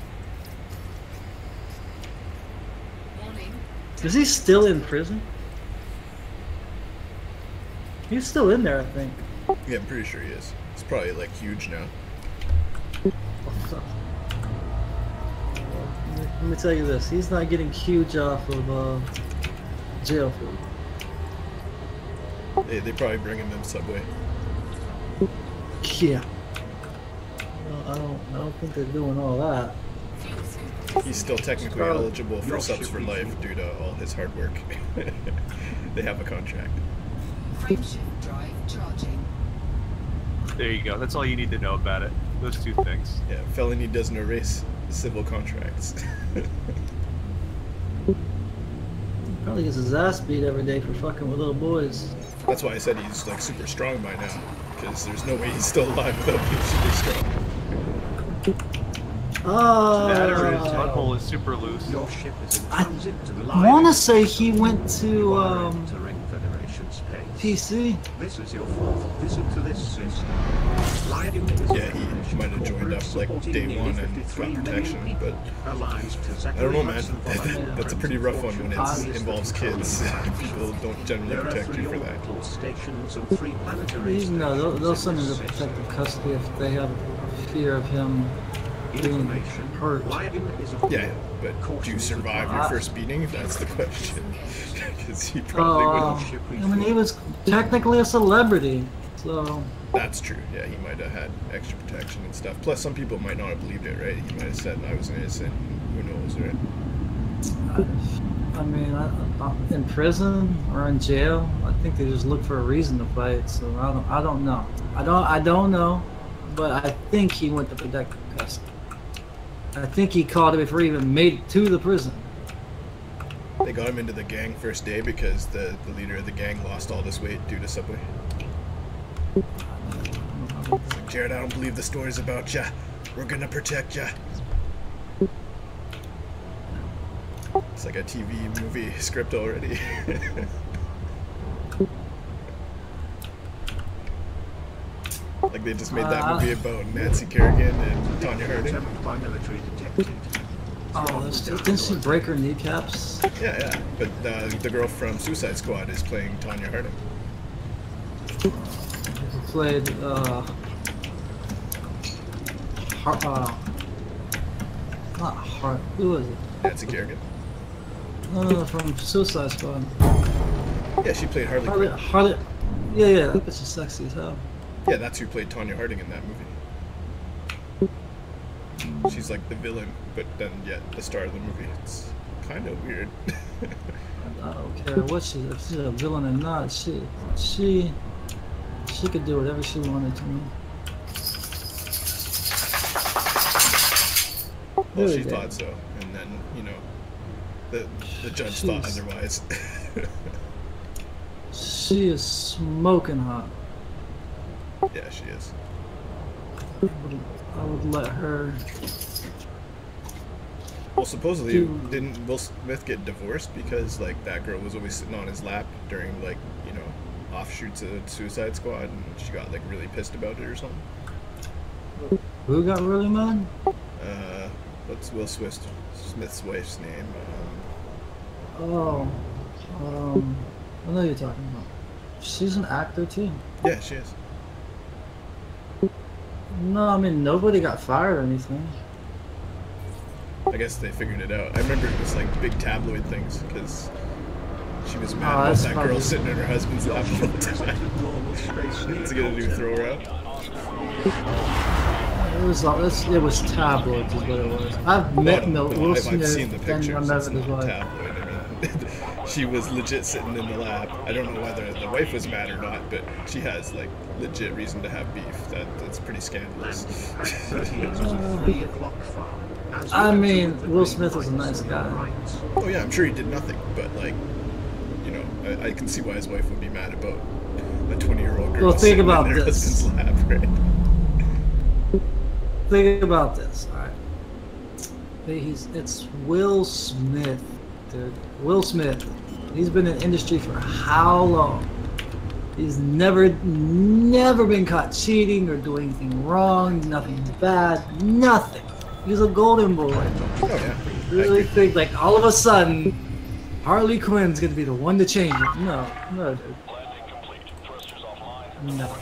Speaker 8: Is he still in prison? He's still in there, I think.
Speaker 2: Yeah, I'm pretty sure he is. He's probably like huge now.
Speaker 8: Let me tell you this: he's not getting huge off of jail food.
Speaker 2: They probably bring him in Subway.
Speaker 8: Yeah. I don't think they're doing all that.
Speaker 2: He's still technically eligible for subs for life due to all his hard work. They have a contract.
Speaker 10: There you go. That's all you need to know about it. Those 2 things.
Speaker 2: Yeah, felony doesn't erase civil contracts.
Speaker 8: Probably gets his ass beat every day for fucking with little boys.
Speaker 2: That's why I said he's like super strong by now, because there's no way he's still alive without being super strong.
Speaker 10: Battery butthole is super loose.
Speaker 9: Your ship is
Speaker 8: I want to say he went to PC.
Speaker 9: This is your 4th visit to this system.
Speaker 2: Yeah, he might have joined up like day 1 and got protection, but I don't know, man. That's a pretty rough one when it involves kids. People don't generally protect you for that.
Speaker 8: No, they'll send him to protective custody if they have fear of him being
Speaker 9: Information.
Speaker 8: hurt.
Speaker 9: Braben is a
Speaker 2: Yeah, but do you survive your first beating? That's the question. Because he probably would.
Speaker 8: I mean, he was technically a celebrity, so.
Speaker 2: That's true. Yeah, he might have had extra protection and stuff. Plus, some people might not have believed it, right? He might have said I was innocent. Who knows, right?
Speaker 8: I mean, in prison or in jail, I think they just look for a reason to fight. So I don't know. I don't know, but I think he went to protect custody. I think he called it before he even made it to the prison.
Speaker 2: They got him into the gang first day because the leader of the gang lost all this weight due to Subway. It's like, Jared, I don't believe the stories about ya. We're gonna protect ya. It's like a TV movie script already. Like they just made that movie about Nancy Kerrigan and Tanya Harding.
Speaker 8: Oh, didn't she break her kneecaps?
Speaker 2: Yeah. But the girl from Suicide Squad is playing Tanya Harding.
Speaker 8: Who played not Hart. Who was it?
Speaker 2: Nancy Kerrigan.
Speaker 8: No, from Suicide Squad.
Speaker 2: Yeah, she played Harley Quinn.
Speaker 8: Harley. Yeah, that bitch is sexy as hell.
Speaker 2: Yeah, that's who played Tanya Harding in that movie. She's like the villain, but then yet the star of the movie. It's kind of weird.
Speaker 8: I don't care what if she's a villain or not. She could do whatever she wanted to me.
Speaker 2: Well, she thought so, and then the judge thought otherwise.
Speaker 8: She is smoking hot.
Speaker 2: Yeah, she is.
Speaker 8: I would let her.
Speaker 2: Well, supposedly, didn't Will Smith get divorced because like that girl was always sitting on his lap during offshoots of Suicide Squad, and she got like really pissed about it or something.
Speaker 8: Who got really mad?
Speaker 2: What's Will Smith's wife's name?
Speaker 8: I know who you're talking about. She's an actor too.
Speaker 2: Yeah, she is.
Speaker 8: No, I mean nobody got fired or anything.
Speaker 2: I guess they figured it out. I remember it was like big tabloid things because she was mad about that girl sitting in her husband's lap all the time. To get a new thrower out.
Speaker 8: It was tabloids is what it was. I've met Will Smith.
Speaker 2: I've seen the pictures.
Speaker 8: And
Speaker 2: It's not tabloid. I mean, she was legit sitting in the lap. I don't know whether the wife was mad or not, but she has like legit reason to have beef. That's pretty scandalous.
Speaker 8: I mean, Will Smith was a nice guy.
Speaker 2: Oh yeah, I'm sure he did nothing, but like, I can see why his wife would be mad about a 20-year-old girl sitting in her husband's lap, right?
Speaker 8: Think about this, alright. It's Will Smith, dude. Will Smith. He's been in the industry for how long? He's never been caught cheating or doing anything wrong, nothing bad, nothing. He's a golden boy.
Speaker 2: Oh yeah.
Speaker 8: Really think like all of a sudden Harley Quinn's gonna be the one to change it. No, dude. No.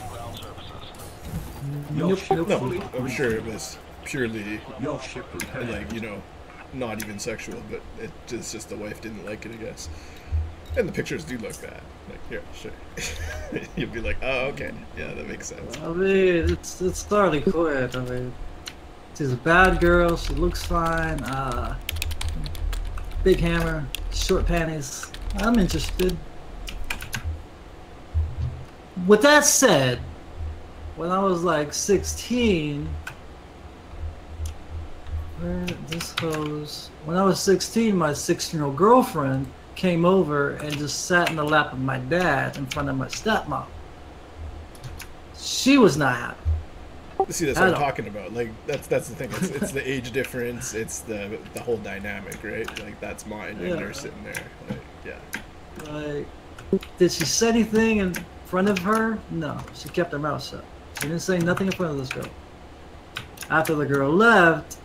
Speaker 8: Nope.
Speaker 2: No, I'm sure it was purely like, not even sexual, but it's just the wife didn't like it, I guess. And the pictures do look bad. Like, yeah, sure. You'll be like, oh, okay. Yeah, that makes sense.
Speaker 8: I mean, it's Harley Quinn. I mean, she's a bad girl. She looks fine. Big hammer, short panties. I'm interested. With that said, when I was like 16, when I was 16, my 16-year-old girlfriend came over and just sat in the lap of my dad in front of my stepmom. She was not happy.
Speaker 2: See, that's what I'm talking about. Like, that's the thing. It's the age difference. It's the whole dynamic, right? Like, that's mine, and you're sitting there. Like, yeah.
Speaker 8: Like, did she say anything in front of her? No, she kept her mouth shut. She didn't say nothing in front of this girl. After the girl left,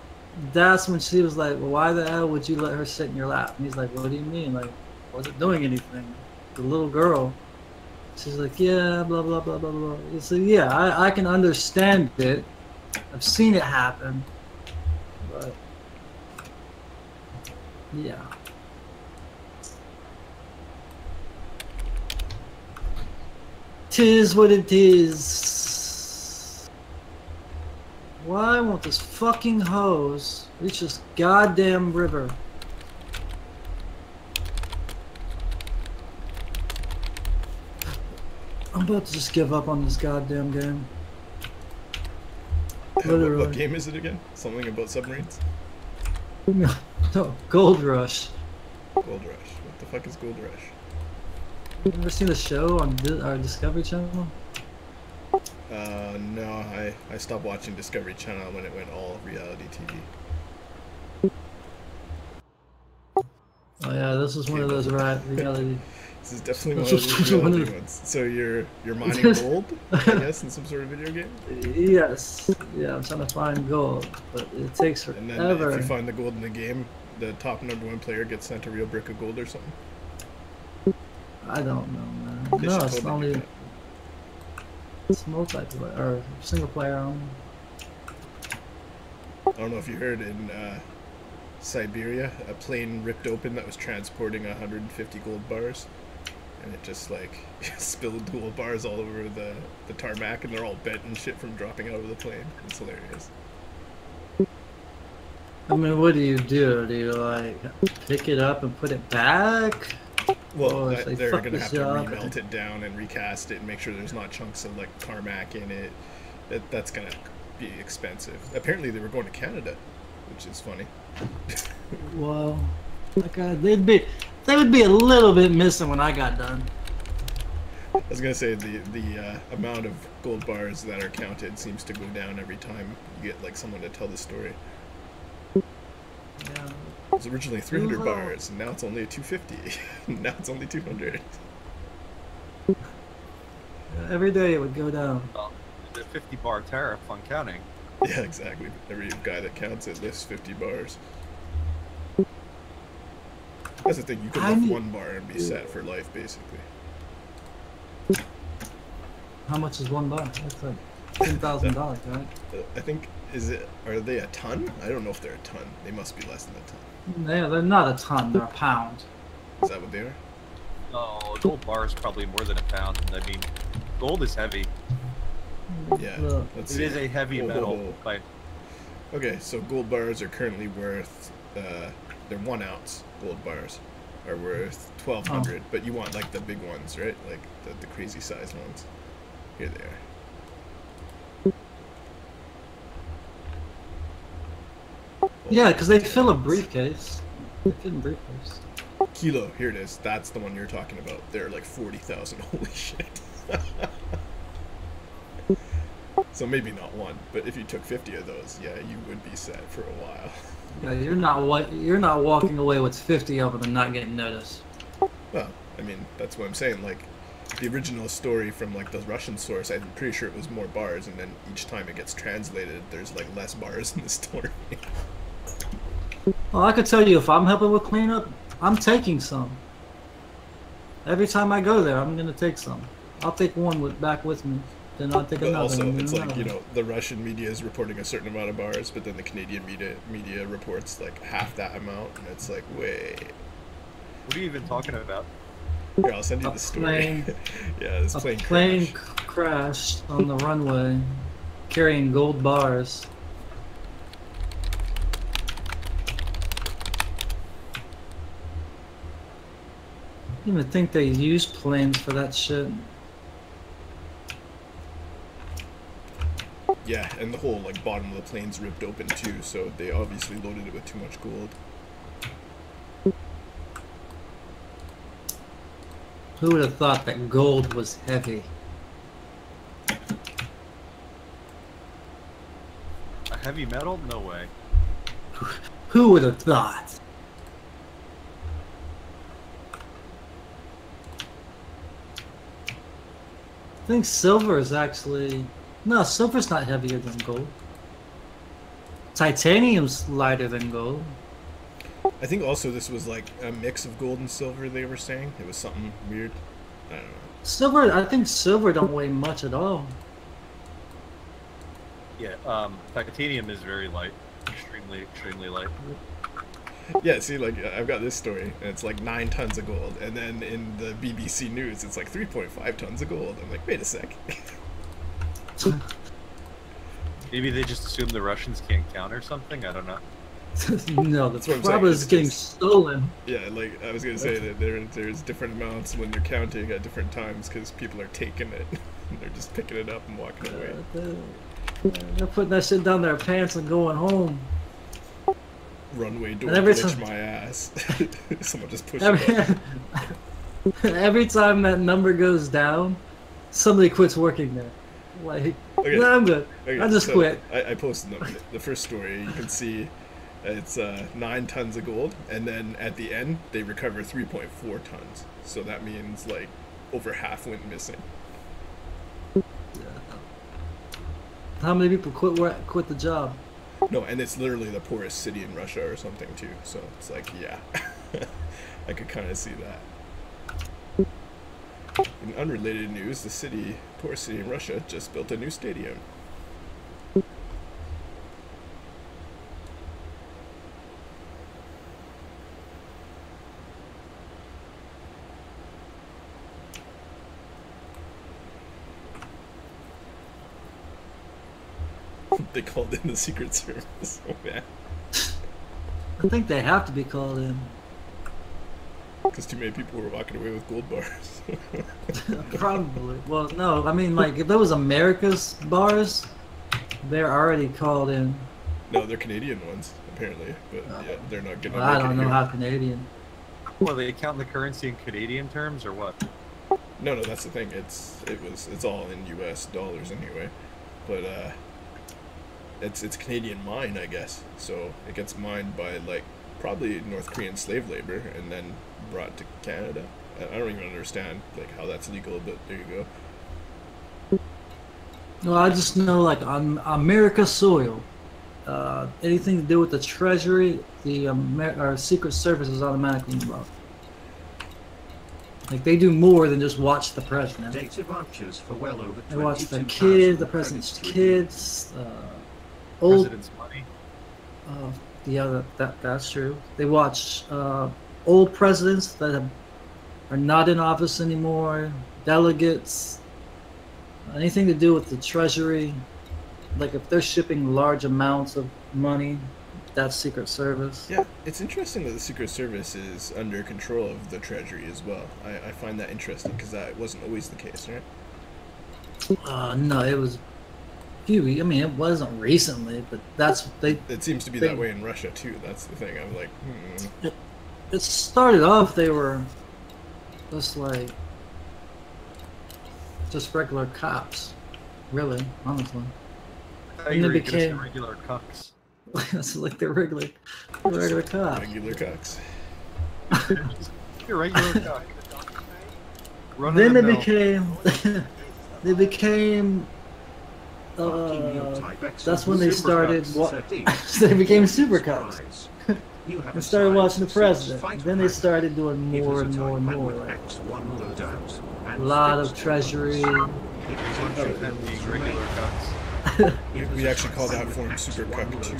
Speaker 8: that's when she was like, well, why the hell would you let her sit in your lap? And he's like, what do you mean? Like, wasn't doing anything. The little girl. She's like, yeah, blah, blah, blah, blah, blah. He said, yeah, I can understand it. I've seen it happen. but yeah. Tis what it is. Why won't this fucking hose reach this goddamn river? I'm about to just give up on this goddamn game.
Speaker 2: What game is it again? Something about submarines?
Speaker 8: No, Gold Rush.
Speaker 2: Gold Rush. What the fuck is Gold Rush?
Speaker 8: You ever seen the show on our Discovery Channel?
Speaker 2: No, I stopped watching Discovery Channel when it went all reality TV.
Speaker 8: Oh yeah, this is one of those reality.
Speaker 2: This is definitely one of those reality ones. So you're mining gold, I guess, in some sort of video game?
Speaker 8: Yes. Yeah, I'm trying to find gold, but it takes forever.
Speaker 2: And then if you find the gold in the game, the top #1 player gets sent a real brick of gold or something?
Speaker 8: I don't know, man.
Speaker 2: They
Speaker 8: No,
Speaker 2: should
Speaker 8: it's
Speaker 2: totally do
Speaker 8: only
Speaker 2: that.
Speaker 8: it's multiplayer or single player only.
Speaker 2: I don't know if you heard in Siberia, a plane ripped open that was transporting 150 gold bars, and it just like spilled gold bars all over the tarmac, and they're all bent and shit from dropping out of the plane. It's hilarious.
Speaker 8: I mean, what do you do? Do you like pick it up and put it back?
Speaker 2: Well,
Speaker 8: Or it's like,
Speaker 2: they're
Speaker 8: fuck
Speaker 2: gonna
Speaker 8: this
Speaker 2: have to
Speaker 8: job.
Speaker 2: remelt it down and recast it and make sure there's not chunks of like tarmac in it. That's gonna be expensive. Apparently, they were going to Canada, which is funny.
Speaker 8: Well, like they would be a little bit missing when I got done.
Speaker 2: I was gonna say the amount of gold bars that are counted seems to go down every time you get like someone to tell the story.
Speaker 8: Yeah.
Speaker 2: It was originally 300 bars, and now it's only 250. Now it's only 200.
Speaker 8: Every day it would go down.
Speaker 10: Well, the 50-bar tariff on counting.
Speaker 2: Yeah, exactly. Every guy that counts it lifts 50 bars. That's the thing, you can lift 1 bar and be set for life, basically.
Speaker 8: How much is 1 bar? That's like $10,000, right?
Speaker 2: I think, are they a ton? I don't know if they're a ton. They must be less than a ton.
Speaker 8: They're not a ton, they're a pound.
Speaker 2: Is that what they are?
Speaker 10: Oh, a gold bar is probably more than a pound. I mean, gold is heavy.
Speaker 2: Yeah.
Speaker 8: Look.
Speaker 2: Let's
Speaker 10: It
Speaker 2: see.
Speaker 10: is a heavy metal. By
Speaker 2: Okay, so gold bars are currently worth, they're 1 ounce gold bars are worth 1,200, but you want like the big ones, right? Like the crazy size ones. Here they are.
Speaker 8: Yeah, because they fill a briefcase. They fit in a briefcase.
Speaker 2: Kilo, here it is. That's the one you're talking about. They're like 40,000. Holy shit. So maybe not 1, but if you took 50 of those, yeah, you would be set for a while.
Speaker 8: Yeah, you're not walking away with 50 of them and not getting noticed.
Speaker 2: Well, I mean, that's what I'm saying. Like, the original story from like the Russian source, I'm pretty sure it was more bars, and then each time it gets translated, there's like less bars in the story.
Speaker 8: Well, I could tell you, if I'm helping with cleanup, I'm taking some. Every time I go there, I'm gonna take some. I'll take one back with me, then I'll take
Speaker 2: But
Speaker 8: another.
Speaker 2: also,
Speaker 8: and then
Speaker 2: it's like,
Speaker 8: another.
Speaker 2: you know, the Russian media is reporting a certain amount of bars, but then the Canadian media reports like half that amount, and it's like, wait.
Speaker 10: what are you even talking about?
Speaker 2: Here, I'll send you the story. Yeah, this plane crashed.
Speaker 8: crashed on the runway, carrying gold bars. I didn't even think they used planes for that shit.
Speaker 2: Yeah, and the whole like bottom of the plane's ripped open too, so they obviously loaded it with too much gold.
Speaker 8: Who would have thought that gold was heavy?
Speaker 10: A heavy metal? No way.
Speaker 8: Who would have thought? I think silver is actually... No, silver's not heavier than gold. Titanium's lighter than gold.
Speaker 2: I think also this was like a mix of gold and silver, they were saying. It was something weird. I don't know.
Speaker 8: Silver, I think silver don't weigh much at all.
Speaker 10: Yeah, titanium is very light. extremely light.
Speaker 2: Yeah, see, like I've got this story, and it's like 9 tons of gold, and then in the BBC News, it's like 3.5 tons of gold. I'm like, wait a sec.
Speaker 10: Maybe they just assume the Russians can't count or something. I don't know.
Speaker 8: No,
Speaker 2: That's
Speaker 8: the
Speaker 2: what I'm saying,
Speaker 8: problem is
Speaker 2: it's
Speaker 8: getting
Speaker 2: just-
Speaker 8: stolen.
Speaker 2: Yeah, like I was gonna say that there's different amounts when they're counting at different times because people are taking it. They're just picking it up and walking away.
Speaker 8: They're putting that shit down their pants and going home.
Speaker 2: Runway door
Speaker 8: And every
Speaker 2: glitch
Speaker 8: time-
Speaker 2: my ass. Someone just pushed
Speaker 8: Every,
Speaker 2: it up.
Speaker 8: every time that number goes down, somebody quits working there. Like,
Speaker 2: Okay.
Speaker 8: no, I'm good.
Speaker 2: Okay,
Speaker 8: I just
Speaker 2: so
Speaker 8: quit.
Speaker 2: I posted them. The first story, you can see it's 9 tons of gold, and then at the end they recover 3.4 tons. So that means like over half went missing.
Speaker 8: How many people quit the job?
Speaker 2: No, and it's literally the poorest city in Russia or something too. So it's like, yeah, I could kind of see that. In unrelated news, the poorest city in Russia, just built a new stadium. They called in the Secret Service. Oh man,
Speaker 8: I think they have to be called in.
Speaker 2: because too many people were walking away with gold bars.
Speaker 8: Probably. Well, no, I mean, like, if that was America's bars, they're already called in.
Speaker 2: No, they're Canadian ones apparently, but yeah, they're not gonna.
Speaker 8: Well, I
Speaker 2: make it
Speaker 8: don't know
Speaker 2: here.
Speaker 8: how Canadian.
Speaker 10: Well, they count the currency in Canadian terms or what?
Speaker 2: No, that's the thing. It's all in U.S. dollars anyway, but it's Canadian mine, I guess. So it gets mined by like probably North Korean slave labor and then brought to Canada. I don't even understand like how that's legal, but there you go.
Speaker 8: No, I just know, like, on America soil, anything to do with the Treasury, our Secret Service is automatically involved. Like, they do more than just watch the president.
Speaker 9: Data vouchers for well over
Speaker 8: They watch the
Speaker 9: 22,000
Speaker 8: kids, the president's kids, old.
Speaker 10: President's money.
Speaker 8: Yeah, that's true. They watch old presidents that are not in office anymore, delegates, anything to do with the Treasury. Like, if they're shipping large amounts of money, that's Secret Service.
Speaker 2: Yeah, it's interesting that the Secret Service is under control of the Treasury as well. I find that interesting because that wasn't always the case, right?
Speaker 8: No, it was I mean, it wasn't recently, but that's
Speaker 2: It seems to be that way in Russia too. That's the thing. I'm like,
Speaker 8: It started off, they were just like just regular cops, really, honestly.
Speaker 10: And
Speaker 8: they
Speaker 10: they became
Speaker 8: became-
Speaker 10: regular cucks.
Speaker 8: It's like they're regular cops.
Speaker 2: regular cucks.
Speaker 10: You're regular cuck. Run
Speaker 8: Then
Speaker 10: of
Speaker 8: they
Speaker 10: the mill.
Speaker 8: became that's when they started they became super cops. They started watching the president. Then they started doing more and more and more. Like, a lot of Treasury.
Speaker 10: Them being regular cucks.
Speaker 2: We actually call that form Super Cuck too.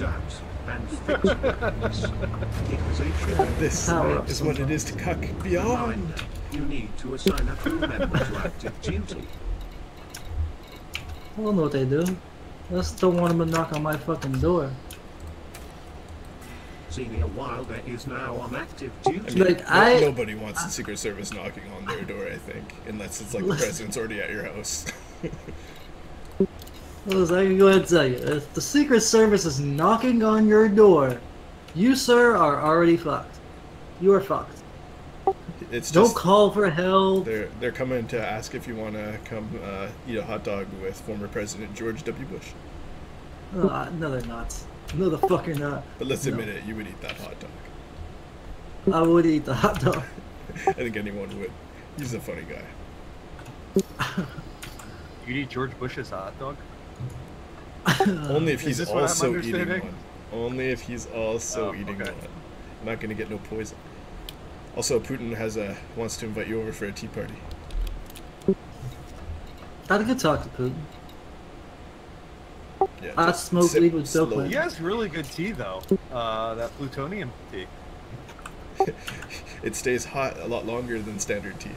Speaker 2: This is what it is to cuck beyond.
Speaker 9: You need to assign a crew member to active duty.
Speaker 8: I don't know what they do. I just don't want them to knock on my fucking door.
Speaker 9: Senior Wilder is now on active duty.
Speaker 8: Like,
Speaker 2: Nobody wants the Secret Service knocking on their door, I think, unless it's like the president's already at your house.
Speaker 8: Listen, I can go ahead and tell you, if the Secret Service is knocking on your door, you, sir, are already fucked. You are fucked.
Speaker 2: It's
Speaker 8: Don't
Speaker 2: just
Speaker 8: call for help.
Speaker 2: they're coming to ask if you want to come eat a hot dog with former President George W. Bush.
Speaker 8: No, they're not. No, the fuck you're not.
Speaker 2: But let's
Speaker 8: No.
Speaker 2: admit it, you would eat that hot dog.
Speaker 8: I would eat the hot dog.
Speaker 2: I think anyone would. He's a funny guy.
Speaker 10: You'd eat George Bush's hot dog?
Speaker 2: Only if
Speaker 10: Is
Speaker 2: he's
Speaker 10: this what I'm
Speaker 2: also eating
Speaker 10: understanding?
Speaker 2: one. Only if he's also eating
Speaker 10: okay.
Speaker 2: one. I'm not gonna get no poison. Also, Putin wants to invite you over for a tea party.
Speaker 8: I could talk to Putin.
Speaker 2: Yeah, just
Speaker 8: smoke
Speaker 2: sip
Speaker 8: weed with Bill
Speaker 2: slowly.
Speaker 10: He
Speaker 8: Clinton.
Speaker 10: has really good tea though. That plutonium tea.
Speaker 2: It stays hot a lot longer than standard tea.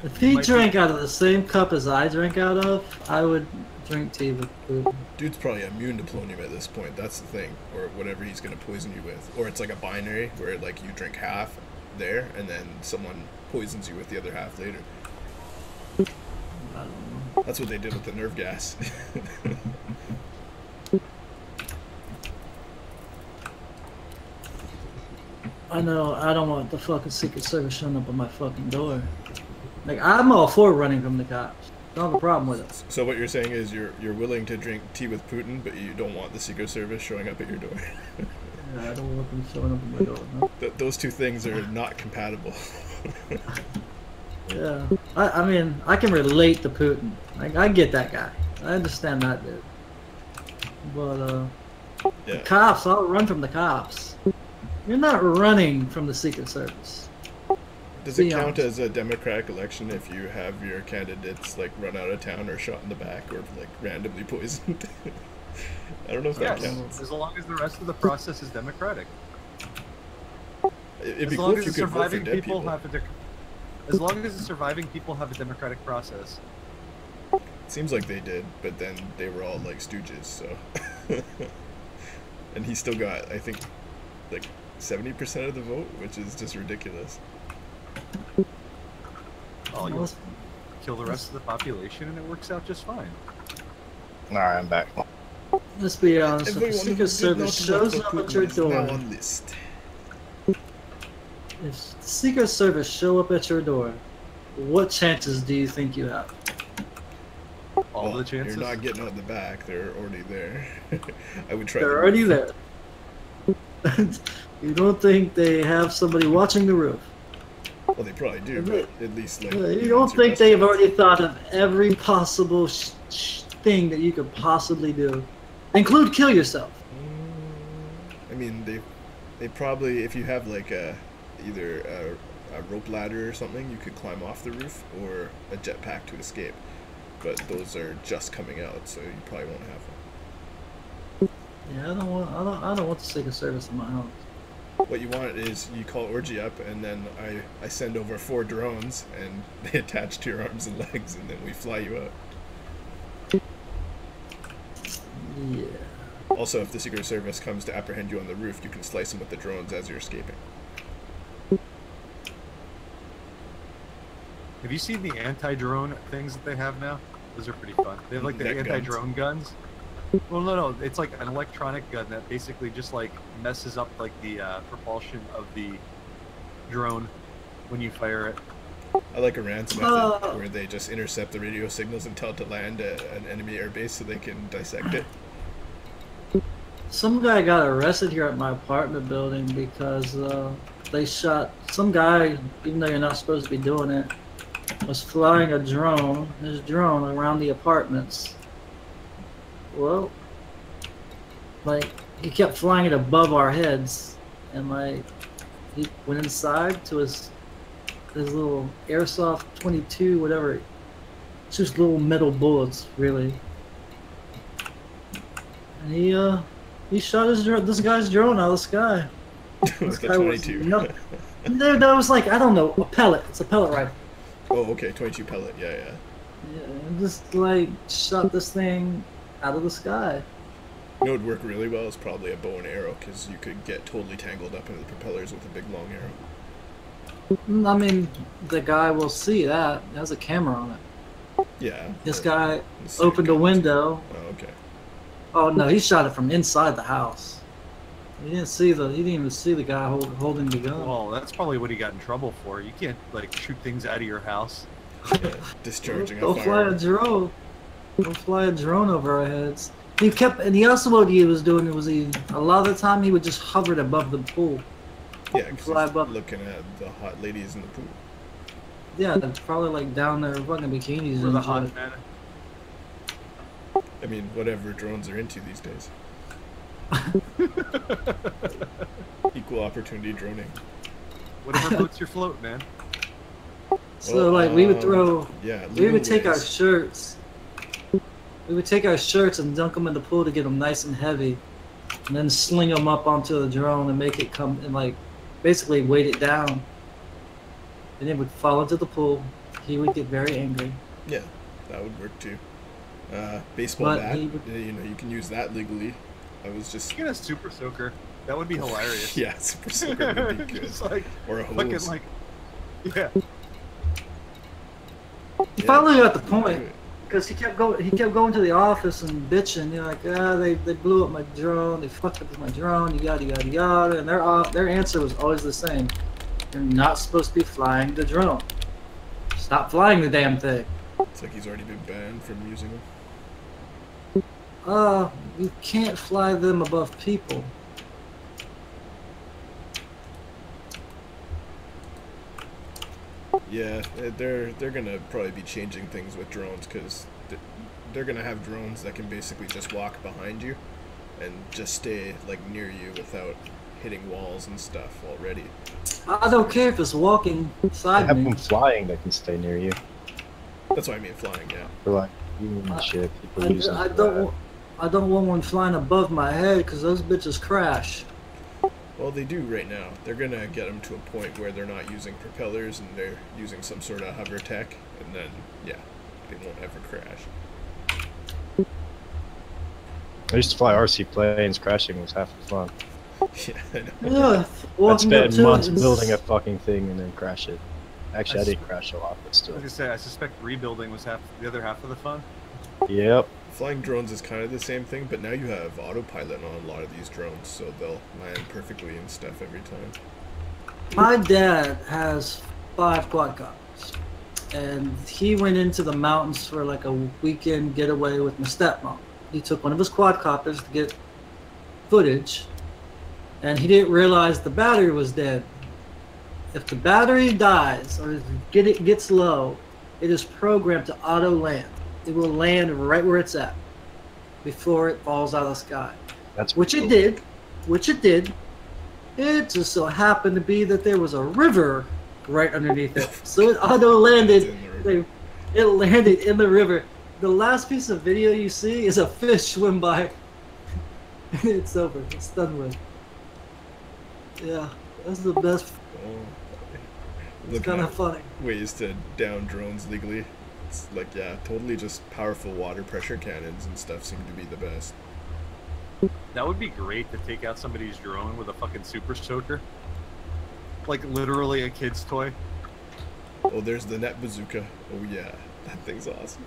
Speaker 8: If he
Speaker 10: Might be-
Speaker 8: drank out of the same cup as I drank out of, I would drink tea with Putin.
Speaker 2: Dude's probably immune to polonium at this point. That's the thing, or whatever he's gonna poison you with, or it's like a binary where like you drink half there, and then someone poisons you with the other half later.
Speaker 8: I don't know.
Speaker 2: That's what they did with the nerve gas.
Speaker 8: I know I don't want the fucking Secret Service showing up on my fucking door. Like, I'm all for running from the cops. Don't have a problem with it.
Speaker 2: So what you're saying is you're willing to drink tea with Putin, but you don't want the Secret Service showing up at your door.
Speaker 8: Yeah, I don't want them showing up on my door. No.
Speaker 2: Those two things are not compatible.
Speaker 8: Yeah, I mean, I can relate to Putin. Like, I get that guy. I understand that dude. But
Speaker 2: Yeah.
Speaker 8: the cops, I'll run from the cops. You're not running from the Secret Service.
Speaker 2: Does it
Speaker 8: Be
Speaker 2: count
Speaker 8: honest.
Speaker 2: as a democratic election if you have your candidates like run out of town or shot in the back or like randomly poisoned? I don't know if that
Speaker 10: Yes,
Speaker 2: counts.
Speaker 10: as long as the rest of the process is democratic.
Speaker 2: It'd be
Speaker 10: As
Speaker 2: cool
Speaker 10: long
Speaker 2: if
Speaker 10: as
Speaker 2: you
Speaker 10: the
Speaker 2: could vote for
Speaker 10: surviving
Speaker 2: dead
Speaker 10: people
Speaker 2: people.
Speaker 10: have a as long as the surviving people have a democratic process.
Speaker 2: Seems like they did, but then they were all like stooges, so. And he still got, I think, like 70% of the vote, which is just ridiculous.
Speaker 10: Oh, you
Speaker 8: Well,
Speaker 10: kill the rest of the population and it works out just fine.
Speaker 6: Alright, I'm back.
Speaker 8: Let's be honest. If the
Speaker 2: Everyone
Speaker 8: Secret
Speaker 2: who did
Speaker 8: Service
Speaker 2: not vote
Speaker 8: shows
Speaker 2: for
Speaker 8: up at
Speaker 2: Putin
Speaker 8: your
Speaker 2: is now
Speaker 8: door,
Speaker 2: on list.
Speaker 8: if the Secret Service show up at your door, what chances do you think you have?
Speaker 10: All
Speaker 2: Well,
Speaker 10: the chances.
Speaker 2: You're not getting out the back, they're already there. I would try
Speaker 8: They're
Speaker 2: the
Speaker 8: already
Speaker 2: roof.
Speaker 8: there. You don't think they have somebody watching the roof?
Speaker 2: Well, they probably do, but at least like.
Speaker 8: You don't
Speaker 2: it's your
Speaker 8: think
Speaker 2: best
Speaker 8: they've
Speaker 2: chance.
Speaker 8: already thought of every possible thing that you could possibly do, include kill yourself?
Speaker 2: I mean, they probably, if you have like either a rope ladder or something, you could climb off the roof, or a jetpack to escape. But those are just coming out, so you probably won't have one.
Speaker 8: Yeah, I don't want the Secret Service in my house.
Speaker 2: What you want is you call Orgy up, and then I send over 4 drones, and they attach to your arms and legs, and then we fly you out.
Speaker 8: Yeah.
Speaker 2: Also, if the Secret Service comes to apprehend you on the roof, you can slice them with the drones as you're escaping.
Speaker 10: Have you seen the anti-drone things that they have now? Those are pretty fun. They have like the
Speaker 2: Net guns.
Speaker 10: anti-drone guns. Well, no, it's like an electronic gun that basically just like messes up like the propulsion of the drone when you fire it.
Speaker 2: I like Iran's method, where they just intercept the radio signals and tell it to land at an enemy airbase so they can dissect it.
Speaker 8: Some guy got arrested here at my apartment building because they shot some guy, even though you're not supposed to be doing it, was flying his drone around the apartments. Well, like, he kept flying it above our heads, and like, he went inside to his little airsoft 22, whatever. It's just little metal bullets, really. And he shot this guy's drone out of the sky.
Speaker 2: With the
Speaker 8: guy was
Speaker 2: 22.
Speaker 8: That was like, I don't know, a pellet. It's a pellet rifle.
Speaker 2: Oh, okay, 22 pellet, yeah.
Speaker 8: Yeah, and just like shot this thing out of the sky.
Speaker 2: You know what would work really well is probably a bow and arrow, because you could get totally tangled up into the propellers with a big long arrow.
Speaker 8: I mean, the guy will see that. It has a camera on it.
Speaker 2: Yeah.
Speaker 8: This
Speaker 2: or-
Speaker 8: guy
Speaker 2: let's see
Speaker 8: opened a
Speaker 2: guns.
Speaker 8: window.
Speaker 2: Oh, okay.
Speaker 8: Oh no, he shot it from inside the house. He didn't even see the guy holding the gun.
Speaker 10: Well, that's probably what he got in trouble for. You can't like shoot things out of your house.
Speaker 2: Yeah, discharging
Speaker 8: Go
Speaker 2: a
Speaker 8: fly a
Speaker 2: firearm.
Speaker 8: drone. Go fly a drone over our heads. And he also what he was doing was a lot of the time he would just hover above the pool.
Speaker 2: Yeah, 'cause
Speaker 8: fly
Speaker 2: he's
Speaker 8: above.
Speaker 2: looking at the hot ladies in the pool.
Speaker 8: Yeah, they're probably like down there fucking bikinis
Speaker 10: For
Speaker 8: and
Speaker 10: the
Speaker 8: shit.
Speaker 10: hot men.
Speaker 2: I mean, whatever drones are into these days. Equal opportunity droning.
Speaker 10: Whatever floats your float, man.
Speaker 8: So
Speaker 2: Well,
Speaker 8: like we would throw,
Speaker 2: Yeah,
Speaker 8: we would
Speaker 2: legal
Speaker 8: take our
Speaker 2: ways.
Speaker 8: shirts, We would take our shirts and dunk them in the pool to get them nice and heavy, and then sling them up onto the drone and make it come and like basically weight it down. And it would fall into the pool. He would get very angry.
Speaker 2: Yeah, that would work too. Baseball
Speaker 8: But
Speaker 2: bat,
Speaker 8: he would-
Speaker 2: you know, you can use that legally. I was just
Speaker 10: Get a super soaker. That would be hilarious.
Speaker 2: yeah, super soaker would be good.
Speaker 10: Just like
Speaker 2: Or a
Speaker 10: fucking
Speaker 2: hose.
Speaker 10: like, yeah.
Speaker 8: He
Speaker 2: Yeah.
Speaker 8: finally got the point because he kept going to the office and bitching. You know, like they blew up my drone, they fucked up with my drone, yada yada yada. And their answer was always the same: you're not supposed to be flying the drone. Stop flying the damn thing.
Speaker 2: It's like he's already been banned from using them.
Speaker 8: You can't fly them above people.
Speaker 2: Yeah, they're gonna probably be changing things with drones because they're gonna have drones that can basically just walk behind you and just stay like near you without hitting walls and stuff already.
Speaker 8: I don't care if it's walking
Speaker 6: They
Speaker 8: beside
Speaker 6: have
Speaker 8: me.
Speaker 6: them flying that can stay near you.
Speaker 2: That's what I mean flying, yeah.
Speaker 6: For like human shit. People use them
Speaker 8: I
Speaker 6: for
Speaker 8: don't.
Speaker 6: that.
Speaker 8: I don't want one flying above my head because those bitches crash.
Speaker 2: Well, they do right now. They're gonna get them to a point where they're not using propellers and they're using some sort of hover tech, and then yeah, they won't ever crash.
Speaker 6: I used to fly RC planes. Crashing was half the fun.
Speaker 2: Yeah, I know.
Speaker 8: Yeah,
Speaker 6: I'd
Speaker 8: walking up
Speaker 6: spend
Speaker 8: to
Speaker 6: months
Speaker 8: it,
Speaker 6: building a fucking thing and then crash it. Actually, I didn't crash a lot, but
Speaker 10: I
Speaker 6: still.
Speaker 10: was gonna say, I suspect rebuilding was the other half of the fun.
Speaker 6: Yep.
Speaker 2: Flying drones is kind of the same thing, but now you have autopilot on a lot of these drones, so they'll land perfectly and stuff every time.
Speaker 8: My dad has 5 quadcopters, and he went into the mountains for like a weekend getaway with my stepmom. He took one of his quadcopters to get footage, and he didn't realize the battery was dead. If the battery dies or it gets low, it is programmed to auto land. It will land right where it's at before it falls out of the sky.
Speaker 6: That's
Speaker 8: Which it did. Which it did. It just so happened to be that there was a river right underneath it. So it auto landed. It landed in the river. The last piece of video you see is a fish swim by. And it's over. It's done with. Yeah, that's the best. It's
Speaker 2: Looking
Speaker 8: kind
Speaker 2: at
Speaker 8: of funny.
Speaker 2: ways to down drones legally. It's like, yeah, totally just powerful water pressure cannons and stuff seem to be the best.
Speaker 10: That would be great to take out somebody's drone with a fucking super soaker. Like literally a kid's toy.
Speaker 2: Oh, there's the net bazooka. Oh yeah, that thing's awesome.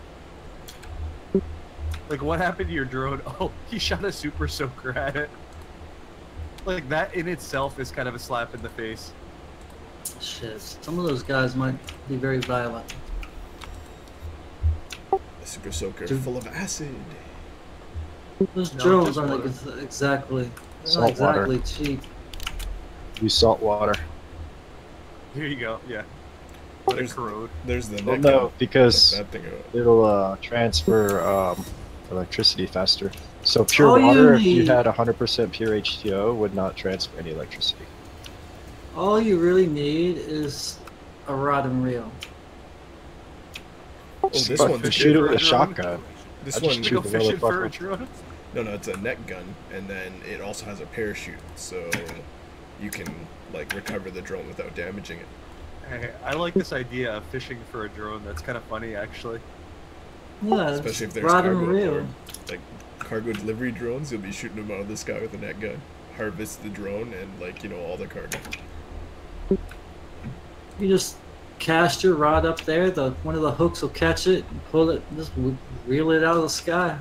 Speaker 10: Like what happened to your drone? Oh, he shot a super soaker at it. Like that in itself is kind of a slap in the face.
Speaker 8: Shit, some of those guys might be very violent.
Speaker 2: A super soaker
Speaker 8: Dude.
Speaker 2: full of acid.
Speaker 8: Those
Speaker 10: No,
Speaker 8: drones
Speaker 10: just
Speaker 8: aren't like
Speaker 10: water.
Speaker 8: exactly, they're not
Speaker 6: Salt water.
Speaker 8: exactly cheap.
Speaker 6: Use salt water.
Speaker 10: Here you go. Yeah. Let it
Speaker 2: There's-
Speaker 10: corrode.
Speaker 2: There's the
Speaker 6: Well,
Speaker 2: net
Speaker 6: no,
Speaker 2: gun.
Speaker 6: because
Speaker 2: That thing out.
Speaker 6: it'll transfer electricity faster. So pure
Speaker 8: All you
Speaker 6: water, if you
Speaker 8: need-
Speaker 6: had 100% pure H2O, would not transfer any electricity.
Speaker 8: All you really need is a rod and reel.
Speaker 2: Oh, this
Speaker 6: Fuck,
Speaker 2: one's
Speaker 6: shoot it
Speaker 2: good.
Speaker 6: with a shotgun.
Speaker 2: This
Speaker 6: I just
Speaker 2: one,
Speaker 10: To
Speaker 6: shoot
Speaker 10: go
Speaker 6: the
Speaker 10: fishing for a
Speaker 6: motherfucker.
Speaker 10: drone.
Speaker 2: no, it's a net gun, and then it also has a parachute, so you can like recover the drone without damaging it.
Speaker 10: Hey, I like this idea of fishing for a drone. That's kind of funny, actually.
Speaker 8: Yeah,
Speaker 2: Especially if there's
Speaker 8: rod and
Speaker 2: cargo
Speaker 8: reel.
Speaker 2: aboard. Like cargo delivery drones, you'll be shooting them out of the sky with a net gun. Harvest the drone and like, you know, all the cargo.
Speaker 8: You just cast your rod up there. One of the hooks will catch it, and pull it, and just reel it out of the sky.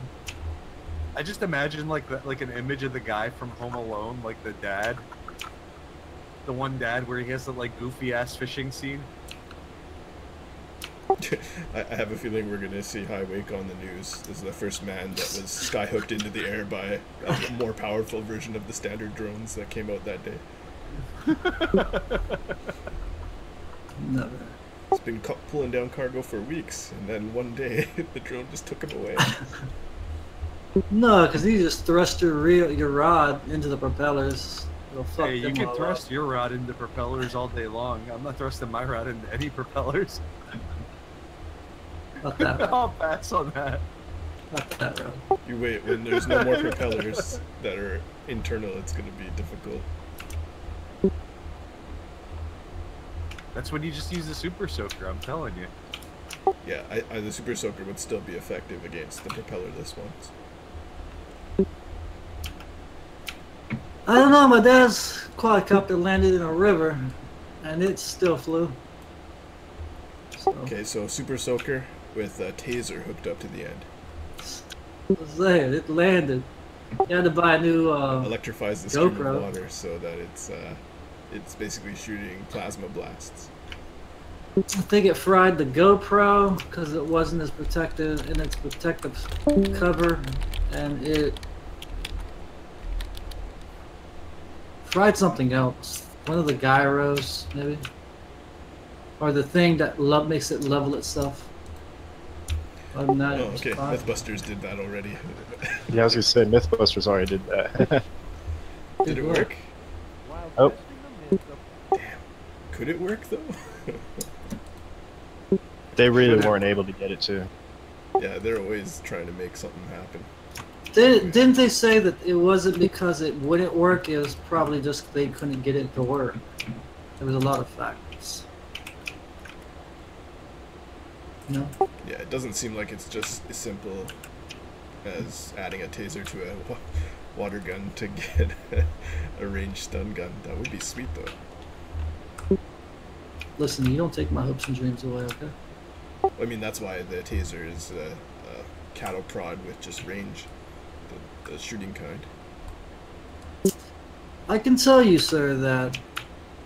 Speaker 10: I just imagine like an image of the guy from Home Alone, like the dad, the one dad where he has the like goofy ass fishing scene.
Speaker 2: I have a feeling we're gonna see High Wake on the news. This is the first man that was skyhooked into the air by a more powerful version of the standard drones that came out that day.
Speaker 8: Never.
Speaker 2: He's been pulling down cargo for weeks, and then one day the drone just took him away.
Speaker 8: No, because you just thrust your rod into the propellers. It'll fuck
Speaker 10: Hey, you
Speaker 8: them
Speaker 10: can
Speaker 8: all
Speaker 10: thrust
Speaker 8: up.
Speaker 10: your rod into propellers all day long. I'm not thrusting my rod into any propellers.
Speaker 8: Not that bad.
Speaker 10: I'll pass on that.
Speaker 8: Not that road.
Speaker 2: You wait, when there's no more propellers that are internal, it's going to be difficult.
Speaker 10: That's when you just use the Super Soaker, I'm telling you.
Speaker 2: Yeah, the Super Soaker would still be effective against the propellerless ones.
Speaker 8: I don't know, my dad's quadcopter landed in a river, and it still flew. So,
Speaker 2: Okay, so Super Soaker with a taser hooked up to the end.
Speaker 8: it landed. You had to buy a new
Speaker 2: Electrifies the stream
Speaker 8: GoPro.
Speaker 2: of water so that it's basically shooting plasma blasts.
Speaker 8: I think it fried the GoPro because it wasn't as protective in its protective cover, and it fried something else. One of the gyros, maybe, or the thing that makes it level itself. Other than that,
Speaker 2: Oh,
Speaker 8: it was
Speaker 2: okay.
Speaker 8: fine.
Speaker 2: Mythbusters did that already.
Speaker 6: Yeah, I was gonna say Mythbusters already did that.
Speaker 2: Did it work?
Speaker 6: Oh.
Speaker 2: Damn. Could it work though?
Speaker 6: They really weren't able to get it to.
Speaker 2: Yeah, they're always trying to make something happen.
Speaker 8: Didn't they say that it wasn't because it wouldn't work? It was probably just they couldn't get it to work. There was a lot of factors. No.
Speaker 2: Yeah, it doesn't seem like it's just as simple as adding a taser to a water gun to get a ranged stun gun. That would be sweet though.
Speaker 8: Listen, you don't take my hopes and dreams away, okay?
Speaker 2: I mean, that's why the taser is a cattle prod with just range, the shooting kind.
Speaker 8: I can tell you, sir, that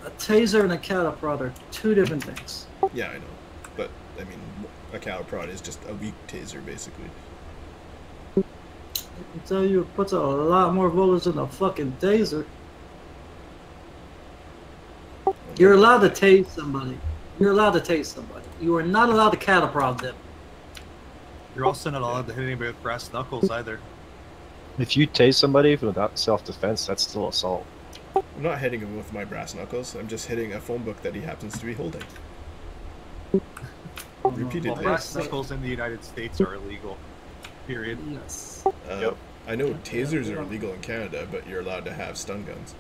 Speaker 8: a taser and a cattle prod are two different things.
Speaker 2: Yeah, I know. But, I mean, a cattle prod is just a weak taser, basically.
Speaker 8: I can tell you it puts a lot more bullets in a fucking taser. You're allowed to tase somebody. You're allowed to tase somebody. You are not allowed to cattle prod them.
Speaker 10: You're also not allowed to hit anybody with brass knuckles either.
Speaker 6: If you tase somebody without self-defense, that's still assault.
Speaker 2: I'm not hitting him with my brass knuckles. I'm just hitting a phone book that he happens to be holding. Repeatedly.
Speaker 10: Well, brass knuckles in the United States are illegal. Period.
Speaker 8: Yes.
Speaker 6: Yep.
Speaker 2: I know tasers are illegal in Canada, but you're allowed to have stun guns.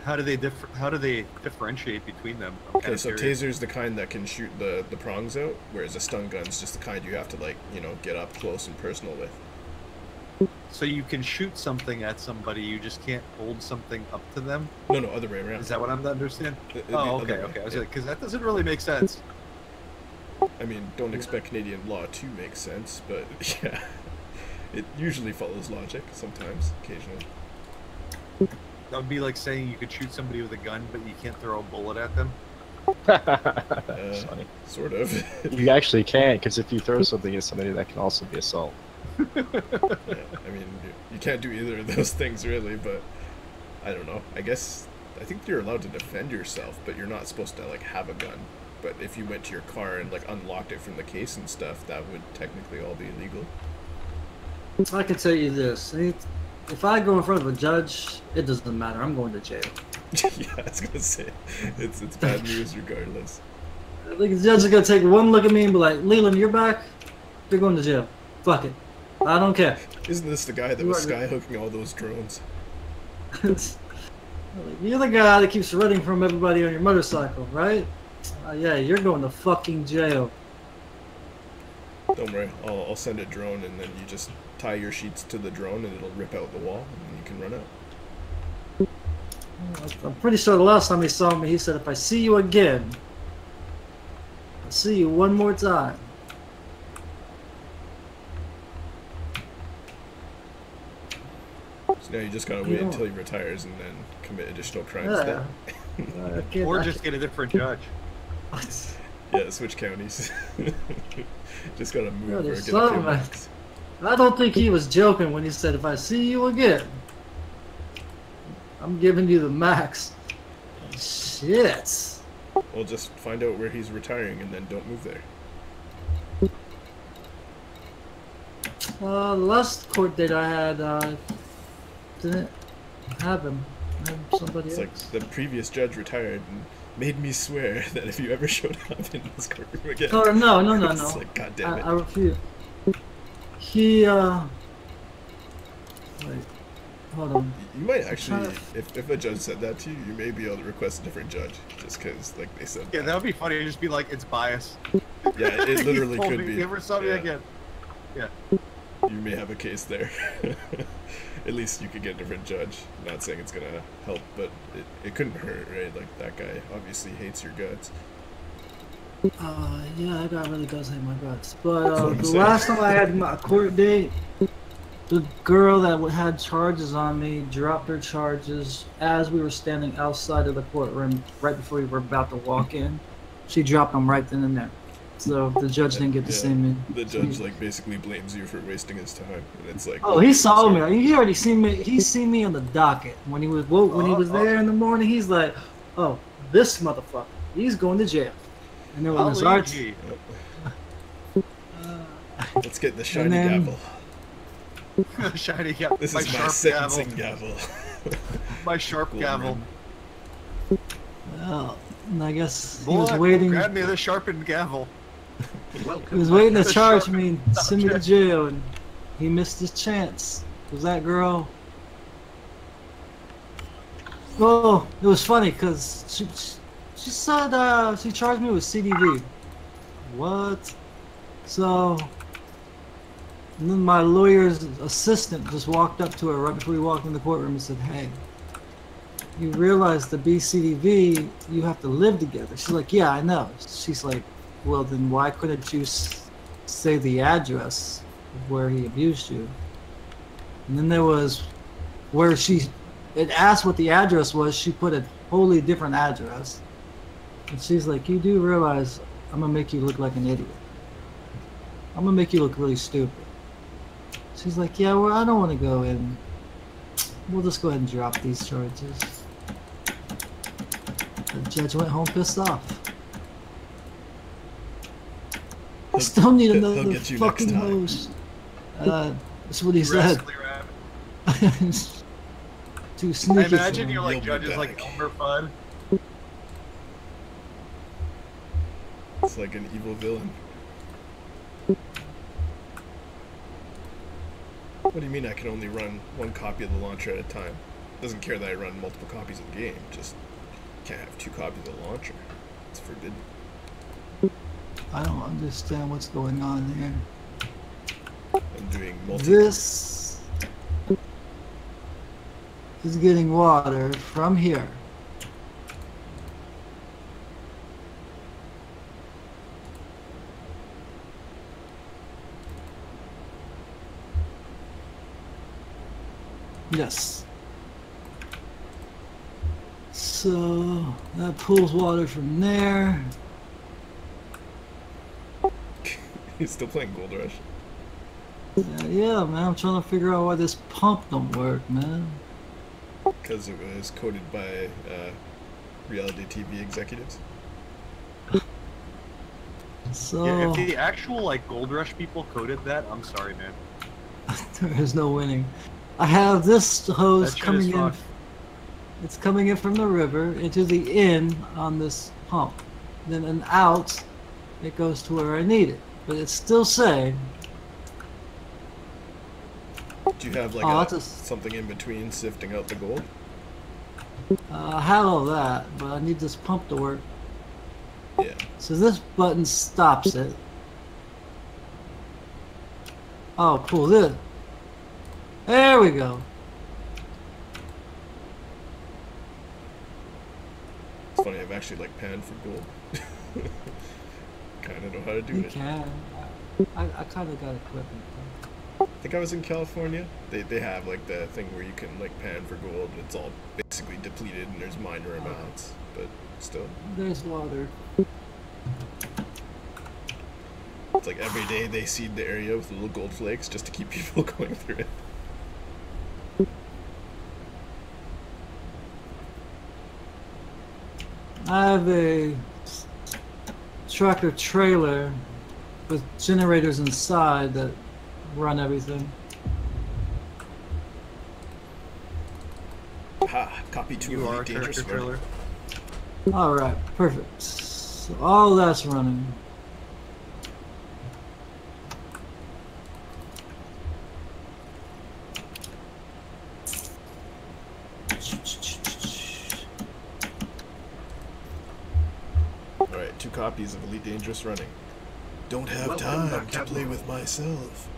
Speaker 10: How do they differentiate between them? I'm
Speaker 2: Okay,
Speaker 10: kinda
Speaker 2: so
Speaker 10: curious.
Speaker 2: taser's the kind that can shoot the prongs out, whereas a stun gun's just the kind you have to, like, you know, get up close and personal with.
Speaker 10: So you can shoot something at somebody, you just can't hold something up to them?
Speaker 2: No, other way around.
Speaker 10: Is that what I'm to understand?
Speaker 2: The
Speaker 10: Oh,
Speaker 2: other
Speaker 10: okay,
Speaker 2: way,
Speaker 10: okay. I was
Speaker 2: yeah.
Speaker 10: like, because that doesn't really make sense.
Speaker 2: I mean, don't expect Canadian law to make sense, but yeah, it usually follows logic sometimes, occasionally.
Speaker 10: That would be like saying you could shoot somebody with a gun, but you can't throw a bullet at them.
Speaker 6: That's funny.
Speaker 2: Sort of.
Speaker 6: You actually can, because if you throw something at somebody, that can also be assault.
Speaker 2: Yeah, I mean, you can't do either of those things really, but I don't know. I think you're allowed to defend yourself, but you're not supposed to, like, have a gun. But if you went to your car and, like, unlocked it from the case and stuff, that would technically all be illegal.
Speaker 8: I can tell you this. If I go in front of a judge, it doesn't matter. I'm going to jail.
Speaker 2: Yeah, I was gonna say, it's bad news regardless.
Speaker 8: I think the judge is going to take one look at me and be like, Leland, you're back. You're going to jail. Fuck it. I don't care.
Speaker 2: Isn't this the guy that was skyhooking all those drones?
Speaker 8: You're the guy that keeps running from everybody on your motorcycle, right? Yeah, you're going to fucking jail.
Speaker 2: Don't worry, I'll send a drone, and then you just tie your sheets to the drone, and it'll rip out the wall, and then you can run out.
Speaker 8: I'm pretty sure the last time he saw me, he said, if I see you again, I'll see you one more time.
Speaker 2: So now you just gotta wait until he retires and then commit additional crimes
Speaker 8: Yeah.
Speaker 2: then.
Speaker 10: Or just get a different judge.
Speaker 2: Yeah, switch counties. Just gotta move or
Speaker 8: Really,
Speaker 2: get a
Speaker 8: son
Speaker 2: few
Speaker 8: of a-
Speaker 2: bucks.
Speaker 8: I don't think he was joking when he said, if I see you again, I'm giving you the max. Shit.
Speaker 2: Well, just find out where he's retiring and then don't move there.
Speaker 8: The last court date I had, didn't have him. I had somebody
Speaker 2: It's
Speaker 8: else.
Speaker 2: like the previous judge retired and made me swear that if you ever showed up in this courtroom again.
Speaker 8: Oh no, no, no,
Speaker 2: it's
Speaker 8: no.
Speaker 2: like, God damn it.
Speaker 8: I refuse. He wait, hold on.
Speaker 2: You might actually, if a judge said that to you, you may be able to request a different judge, just because, like, they said
Speaker 10: Yeah, that would be funny. It'd just be like, it's bias.
Speaker 2: Yeah, it literally
Speaker 10: He told
Speaker 2: could
Speaker 10: me
Speaker 2: be.
Speaker 10: he Never saw me
Speaker 2: Yeah.
Speaker 10: again. Yeah.
Speaker 2: You may have a case there. At least you could get a different judge. Not saying it's gonna help, but it couldn't hurt, right? Like, that guy obviously hates your guts.
Speaker 8: Yeah, that guy really does hate my guts.
Speaker 2: That's what
Speaker 8: But
Speaker 2: I'm
Speaker 8: the
Speaker 2: saying.
Speaker 8: last time I had my court date, the girl that had charges on me dropped her charges as we were standing outside of the courtroom, right before we were about to walk in. She dropped them right then and there. So the judge didn't get to see me.
Speaker 2: The judge, like, basically blames you for wasting his time, and it's like...
Speaker 8: Oh, he saw me. He already seen me. He's seen me on the docket when he was there in the morning. He's like, "Oh, this motherfucker, he's going to jail." And there was
Speaker 10: Luigi.
Speaker 2: Let's get the shiny
Speaker 8: then-
Speaker 2: gavel.
Speaker 10: Shiny gavel.
Speaker 2: This
Speaker 10: my
Speaker 2: is my
Speaker 10: sharp
Speaker 2: sentencing
Speaker 10: gavel.
Speaker 2: gavel.
Speaker 10: My sharp gavel.
Speaker 8: Well, and I guess he
Speaker 10: Boy,
Speaker 8: was waiting.
Speaker 10: grab me the sharpened gavel.
Speaker 8: He was waiting to
Speaker 10: The
Speaker 8: charge
Speaker 10: sharp
Speaker 8: me and send me to
Speaker 10: subject.
Speaker 8: jail, and he missed his chance. Was that girl? Well, it was funny because she said she charged me with CDV. What? So, and then my lawyer's assistant just walked up to her right before we walked in the courtroom and said, "Hey, you realize to be CDV, you have to live together." She's like, "Yeah, I know." She's like, "Well, then why couldn't you say the address of where he abused you?" And then there was where it asked what the address was. She put a wholly different address. And she's like, "You do realize I'm going to make you look like an idiot. I'm going to make you look really stupid." She's like, "Yeah, well, I don't want to go in. We'll just go ahead and drop these charges." The judge went home pissed off. I still need
Speaker 2: he'll
Speaker 8: another
Speaker 2: get you
Speaker 8: fucking
Speaker 2: next time.
Speaker 8: hose. That's what he said.
Speaker 10: Rascally Rabbit.
Speaker 8: Too
Speaker 10: I
Speaker 8: sneaky.
Speaker 10: imagine
Speaker 8: for
Speaker 10: you're
Speaker 8: him.
Speaker 10: like
Speaker 2: You'll be
Speaker 10: judges like
Speaker 2: back.
Speaker 10: Elmer Fudd.
Speaker 2: It's like an evil villain. What do you mean I can only run one copy of the launcher at a time? Doesn't care that I run multiple copies of the game, just can't have 2 copies of the launcher. It's forbidden.
Speaker 8: I don't understand what's going on here.
Speaker 2: I'm doing
Speaker 8: This is getting water from here. Yes. So that pulls water from there.
Speaker 2: He's still playing Gold Rush.
Speaker 8: Yeah, man, I'm trying to figure out why this pump don't work, man.
Speaker 2: Because it was coded by reality TV executives.
Speaker 8: So
Speaker 10: Yeah, if the actual like Gold Rush people coded that, I'm sorry, man.
Speaker 8: there is no winning. I have this hose
Speaker 10: That shit
Speaker 8: coming
Speaker 10: is
Speaker 8: in.
Speaker 10: fucked.
Speaker 8: It's coming in from the river into the in on this pump. Then an out, it goes to where I need it. But it's still saying,
Speaker 2: Do you have like
Speaker 8: Oh, that's
Speaker 2: something in between sifting out the gold?
Speaker 8: I have all that, but I need this pump to work.
Speaker 2: Yeah.
Speaker 8: So this button stops it. Oh, pull this. There we go.
Speaker 2: It's funny, I've actually like panned for gold. Kind of know how to do
Speaker 8: You
Speaker 2: it.
Speaker 8: can. I kind of got equipment.
Speaker 2: I think I was in California. They have like the thing where you can like pan for gold. It's all basically depleted and there's minor amounts, but still.
Speaker 8: There's water.
Speaker 2: It's like every day they seed the area with little gold flakes just to keep people going through it.
Speaker 8: I have a tractor trailer with generators inside that run everything.
Speaker 2: Ha! Copy 2
Speaker 10: You
Speaker 2: of
Speaker 10: are a
Speaker 2: the dangerous
Speaker 10: tractor
Speaker 2: word.
Speaker 10: trailer.
Speaker 8: Alright, perfect. So all that's running.
Speaker 2: Alright, 2 copies of Elite Dangerous running. Don't have time to play with myself.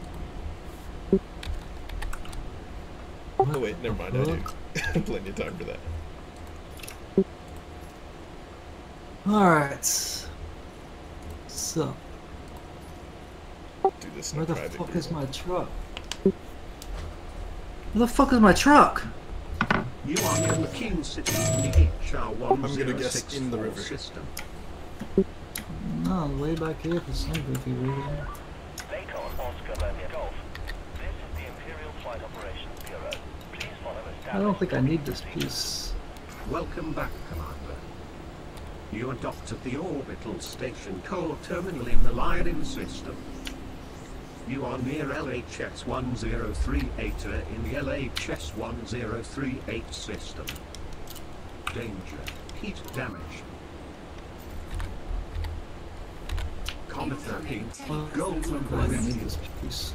Speaker 2: Oh wait, never mind, I do. Plenty of time for that.
Speaker 8: Alright. So,
Speaker 2: Do this in
Speaker 8: where
Speaker 2: a
Speaker 8: the
Speaker 2: private
Speaker 8: fuck
Speaker 2: group.
Speaker 8: is my truck? Where the fuck is my truck?
Speaker 9: You are near the King City in the HR-1064
Speaker 2: I'm gonna guess in the river.
Speaker 9: system.
Speaker 8: No, way back here for some goofy reason.
Speaker 11: Dayton Oscar Romeo Golf. This is the Imperial Flight Operations Bureau. Please follow
Speaker 8: I don't think I need this piece.
Speaker 9: Welcome back, Commander. You are docked at the Orbital Station Core Terminal in the Lion system. You are near LHS 1038 in the LHS 1038 system. Danger. Heat damage. Comet 13th. Gold number
Speaker 8: I need
Speaker 9: lifted.
Speaker 8: this piece.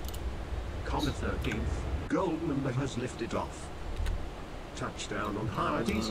Speaker 9: Comet 13th. Gold number has lifted off. Touchdown on Hyades.